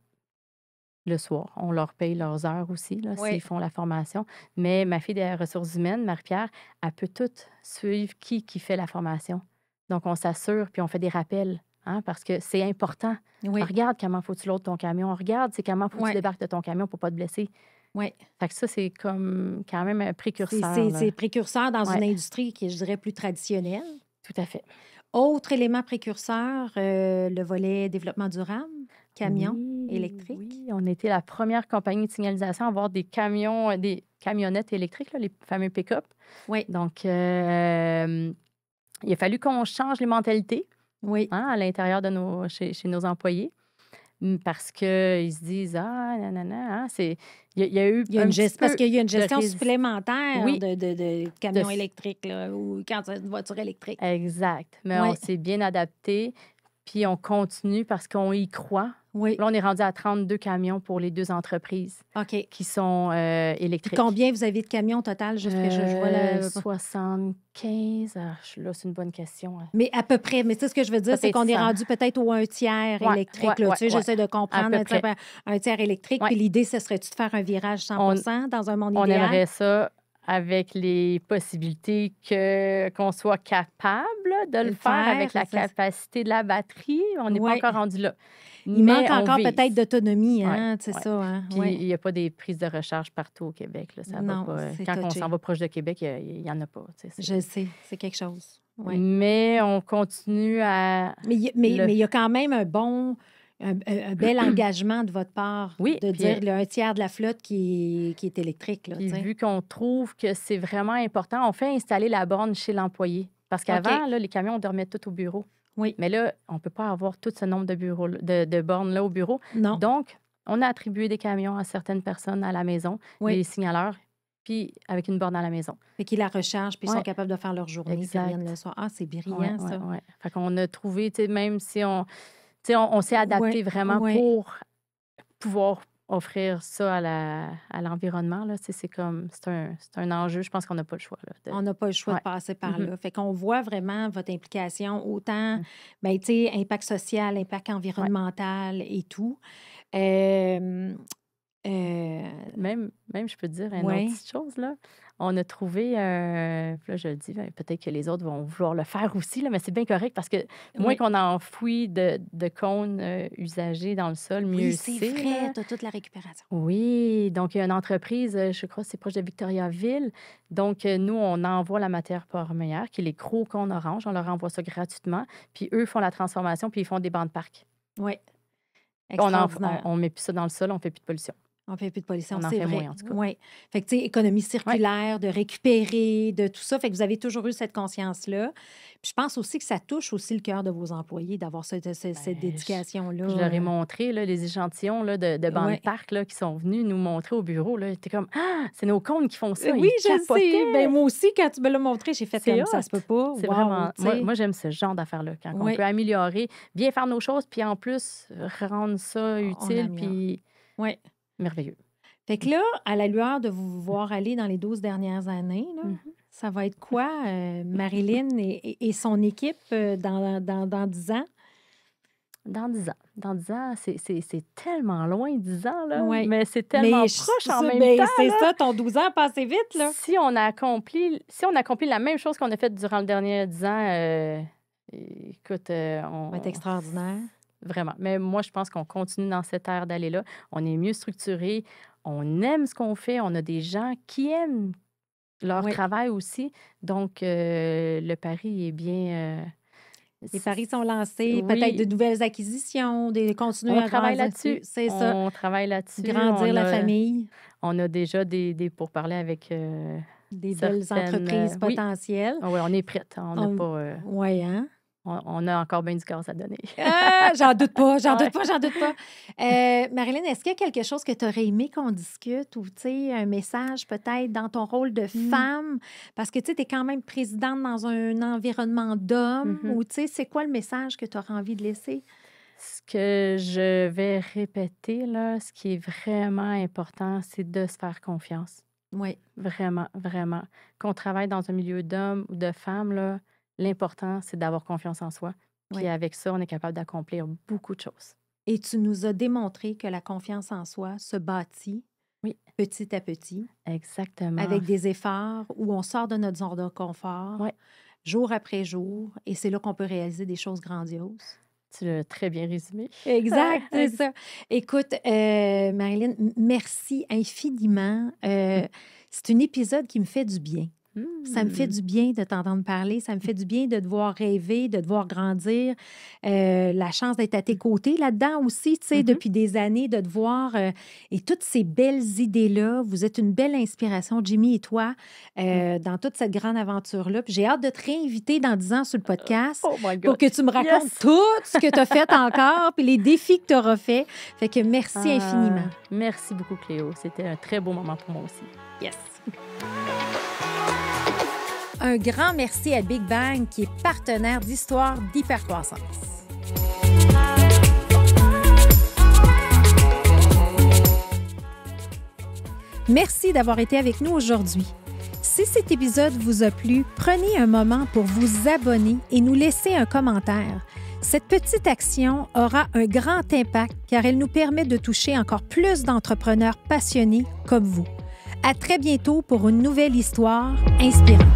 le soir. On leur paye leurs heures aussi, là, Oui. s'ils font la formation. Mais ma fille des ressources humaines, Marie-Pierre, elle peut tout suivre qui fait la formation. Donc, on s'assure, puis on fait des rappels, hein, parce que c'est important. Oui. Regarde comment faut que tu loads ton camion. Regarde, c'est comment faut que Ouais. tu débarques de ton camion pour pas te blesser. Oui. Fait que ça, c'est comme quand même un précurseur. C'est précurseur dans une Ouais. industrie qui est, je dirais, plus traditionnelle. Tout à fait. Autre élément précurseur, le volet développement durable, camions électriques. Oui, on était la première compagnie de signalisation à avoir des camions, des camionnettes électriques, là, les fameux pick-up. Oui. Donc, il a fallu qu'on change les mentalités, Oui. hein, à l'intérieur de chez nos employés, parce qu'ils se disent, ah, nanana, hein, il y a eu Il y a un une petit parce peu qu'il y a une de gestion résist- supplémentaire Oui. de camions De- électriques, là, ou quand c'est une voiture électrique. Exact. Mais Oui. on s'est bien adapté, puis on continue parce qu'on y croit. Oui. Là, on est rendu à 32 camions pour les 2 entreprises OK. qui sont Puis électriques. combien vous avez de camions au total? Juste que je vois la... 75. Là, c'est une bonne question. Hein. Mais à peu près. Mais tu sais, ce que je veux dire, c'est Peut-être qu'on est 100. rendu peut-être au 1/3 Ouais, électrique. ouais, Là. ouais, Tu sais, j'essaie de À comprendre peu tu sais, près. un tiers électrique. Ouais. Puis l'idée, ce serait-tu de faire un virage 100 dans un monde On idéal? aimerait ça avec les possibilités qu'on soit capable de le faire avec la c'est ça. capacité de la batterie. On n'est Ouais. pas encore rendu là. Il Mais manque on encore vise. peut-être d'autonomie, Ouais, hein? C'est ouais. ça, hein? Puis Ouais. il n'y a pas des prises de recharge partout au Québec. Là, ça va Non, pas. c'est Quand on touché. s'en va proche de Québec, il n'y en a pas. Tu sais, Je sais, c'est quelque chose. Ouais. Mais on continue à Mais il y a quand même un bel engagement de votre part Oui, de puis, dire le 1/3 de la flotte qui est électrique. Là, Puis tu sais. vu qu'on trouve que c'est vraiment important, on fait installer la borne chez l'employé. Parce qu'avant, là, les camions, on dormait tout au bureau. Oui. Mais là, on ne peut pas avoir tout ce nombre de bureaux, de bornes-là au bureau. Non. Donc, on a attribué des camions à certaines personnes à la maison, Oui. les signaleurs, puis avec une borne à la maison. Fait qu'ils la rechargent, puis ils Ouais. sont capables de faire leur journée, puis ils Exact. reviennent le soir. Ah, c'est brillant, Ouais, ça. ouais. Fait qu'on a trouvé, tu sais, même si on s'est adapté Ouais, vraiment ouais. pour pouvoir offrir ça à l'environnement. Là. Tu sais, c'est un enjeu. Je pense qu'on n'a pas le choix. Là, On n'a pas le choix Ouais. de passer par Mhm. là. Fait qu'on voit vraiment votre implication, autant, Mhm. ben, tu sais, impact social, impact environnemental et tout. Euh, Même, je peux te dire une Ouais. autre petite chose. Là. On a trouvé, là je le dis, ben, peut-être que les autres vont vouloir le faire aussi, là, mais c'est bien correct parce que moins Oui. qu'on enfouit de cônes usagés dans le sol, mieux Oui, c'est c'est. vrai, Là. tu as toute la récupération. Oui, donc il y a une entreprise, je crois que c'est proche de Victoriaville. Donc, nous, on envoie la matière première, qui est les gros cônes orange. On leur envoie ça gratuitement. Puis eux font la transformation, puis ils font des bancs de parc. Oui, On extraordinaire. ne met plus ça dans le sol, on ne fait plus de pollution. On ne fait plus de pollution, On en c'est fait vrai. moins, en tout cas. Oui. Fait que, tu sais, économie circulaire, de récupérer, de tout ça. Fait que vous avez toujours eu cette conscience-là. Puis je pense aussi que ça touche aussi le cœur de vos employés d'avoir cette dédication-là. Je leur ai montré là, les échantillons là, de bancs Ouais. de parc là, qui sont venus nous montrer au bureau. Là. C'était comme, ah, c'est nos cônes qui font ça. Oui, Ils je capotaient. sais. Ben, moi aussi, quand tu me l'as montré, j'ai fait C'est comme ça hot. se peut pas. C'est Wow, vraiment. tu sais. Moi, j'aime ce genre d'affaires-là. Quand Oui. on peut améliorer, bien faire nos choses, puis en plus, rendre ça utile, améliore. puis Oui. merveilleux. Fait que là, à la lueur de vous voir aller dans les 12 dernières années, là, ça va être quoi, Marilyn et son équipe dans 10 ans? Dans 10 ans. Dans 10 ans, c'est tellement loin, 10 ans, là. Oui. Mais c'est tellement Mais proche en ça, même ben, temps. c'est là. ça, ton 12 ans a passé vite, là. Si on accomplit la même chose qu'on a faite durant le dernier 10 ans, Écoute, Ça va être extraordinaire. Vraiment. Mais moi, je pense qu'on continue dans cette ère d'aller-là. On est mieux structuré. On aime ce qu'on fait. On a des gens qui aiment leur Oui. travail aussi. Donc, le pari est bien... Les paris sont lancés, peut-être de oui, nouvelles acquisitions, continuer on à travaille grandir. là-dessus. C'est ça, On travaille là-dessus. grandir la famille, On a déjà des pourparlers avec des belles certaines... entreprises oui, potentielles. oui, on est prête. On n'a pas... Oui, hein? on a encore bien du gaz à donner. Ah, j'en doute pas, j'en Ouais. doute pas, j'en doute pas. Marilyn, est-ce qu'il y a quelque chose que tu aurais aimé qu'on discute ou, tu sais, un message peut-être dans ton rôle de femme? Parce que, tu sais, tu es quand même présidente dans un environnement d'hommes ou, tu sais, c'est quoi le message que tu aurais envie de laisser? Ce que je vais répéter, là, ce qui est vraiment important, c'est de se faire confiance. Oui. Vraiment, vraiment. Qu'on travaille dans un milieu d'hommes ou de femmes, là, l'important, c'est d'avoir confiance en soi. Puis Oui. avec ça, on est capable d'accomplir beaucoup de choses. Et tu nous as démontré que la confiance en soi se bâtit Oui, petit à petit, exactement. avec des efforts où on sort de notre zone de confort, Oui, jour après jour, et c'est là qu'on peut réaliser des choses grandioses. tu l'as très bien résumé. Exact, c'est ça. Écoute, Marilyn, merci infiniment. C'est un épisode qui me fait du bien. Ça me fait du bien de t'entendre parler. Ça me fait du bien de te voir rêver, de te voir grandir. La chance d'être à tes côtés là-dedans aussi, tu sais, depuis des années, de te voir. Et toutes ces belles idées-là, vous êtes une belle inspiration, Jimmy et toi, dans toute cette grande aventure-là. Puis j'ai hâte de te réinviter dans 10 ans sur le podcast Oh my God. pour que tu me racontes Yes! tout ce que tu as fait encore, puis les défis que tu auras fait. Fait que merci infiniment. Merci beaucoup, Cléo. C'était un très beau moment pour moi aussi. Yes. Un grand merci à Big Bang, qui est partenaire d'Histoire d'hypercroissance. Merci d'avoir été avec nous aujourd'hui. Si cet épisode vous a plu, prenez un moment pour vous abonner et nous laisser un commentaire. Cette petite action aura un grand impact car elle nous permet de toucher encore plus d'entrepreneurs passionnés comme vous. À très bientôt pour une nouvelle histoire inspirante.